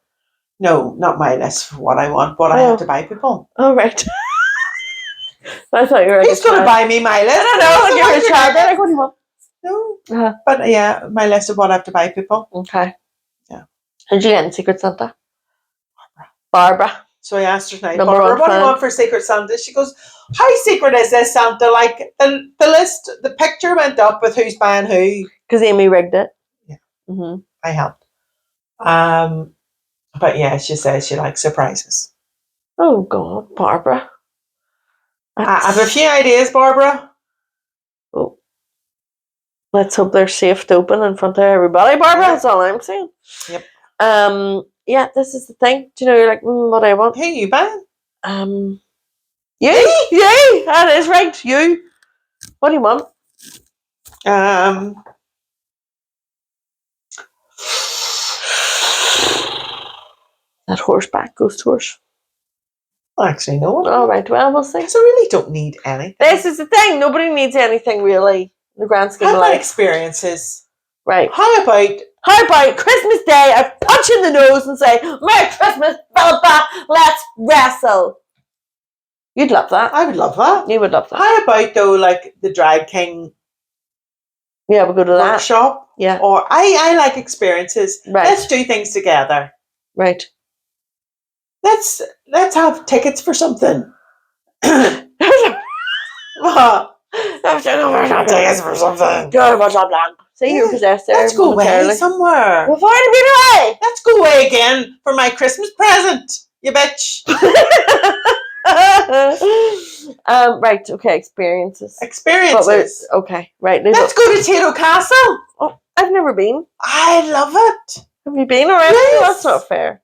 No, not my list for what I want, but I have to buy people. Oh, right. I thought you were like Who's going to buy me my list? I don't know, like you're a child. Like, what do you want? No. But yeah, my list of what I have to buy people. Okay. Yeah. Did you get in Secret Santa? Barbara. So I asked her tonight, Barbara, what do you want for Secret Santa? She goes, how secret is this, Santa? Like, the list, the picture went up with who's buying who. Because Amy rigged it. Yeah. Mm-hmm. I helped. But yeah, she says she likes surprises. Oh, God, Barbara. I have a few ideas, Barbara. Oh. Let's hope they're safe to open in front of everybody, Barbara. Yeah. That's all I'm saying. Yep. Yeah, this is the thing. Do you know, you're like, what do I want? Hey, you buying? You. That is right. You. What do you want? That horseback ghost horse. Actually, no. All right. Well, we'll see. Because I really don't need anything. This is the thing. Nobody needs anything really. In the grand scheme of life. How about experiences? Right. How about Christmas Day? I punch in the nose and say, "Merry Christmas, Philippa. Let's wrestle." You'd love that. I would love that. You would love that. How about though, like the drag king? Yeah, we'll go to that workshop. Yeah. Or I like experiences. Right. Let's do things together. Right. Let's have tickets for something. What? Tickets for something. See, you're possessed there. Let's go away somewhere. We've already been away. Let's go away again for my Christmas present, you bitch. Right, okay, experiences. Okay, right. Let's go to Tato Castle. Oh, I've never been. I love it. Have you been already? Yes. That's not fair.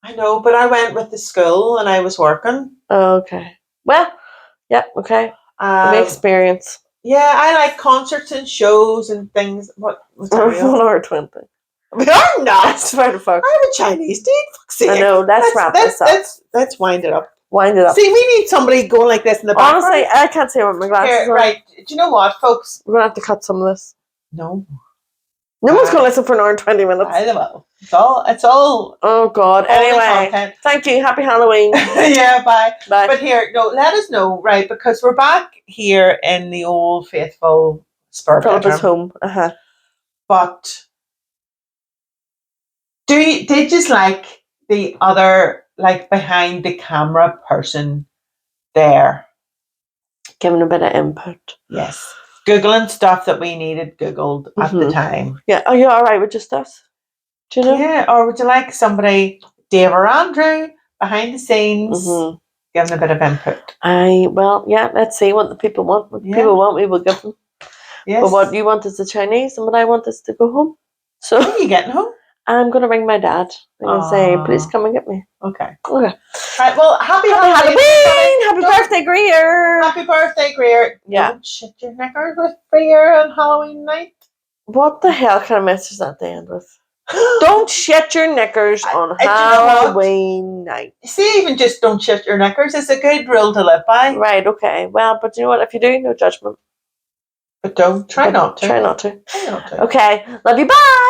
I know, but I went with the school and I was working. Oh, okay. Well, yeah, okay. Experience. Yeah, I like concerts and shows and things. What's that? 1 hour 20. We are not. That's fair to fuck. I'm a Chinese dude. Fuck's sake. I know, let's wrap this up. Let's wind it up. Wind it up. See, we need somebody going like this in the background. Honestly, I can't see what my glasses are. Right. Do you know what, folks? We're going to have to cut some of this. No. No one's going to listen for an hour and 20 minutes. I don't know. It's all. Oh, God. Anyway. Thank you. Happy Halloween. Yeah, bye. Bye. But here, let us know, right? Because we're back here in the old faithful spur Philippa's home. But did you like the other, like behind the camera person there? Giving a bit of input. Yes. Googling stuff that we needed Googled at the time. Yeah. Are you all right with just us? Do you know? Yeah. Or would you like somebody, Dave or Andrew, behind the scenes, giving a bit of input? Let's see what the people want. What people want, we will give them. Yes. But what you want is the Chinese, and what I want is to go home. So when are you getting home? I'm gonna ring my dad. I'm gonna say, please Aw. come and get me. Okay. Okay. Right. Well, happy Halloween! everybody. Happy Don't- birthday, Greer! Happy birthday, Greer. Yeah. Don't shit your knickers with Greer on Halloween night. What the hell kind of message that they end with? Don't shit your knickers on do you know what? Halloween night. See, even just don't shit your knickers. It's a good rule to live by. Right, okay. Well, but you know what? If you do, no judgment. But don't. Try not to. Try not to. Try not to. Okay. Love you. Bye!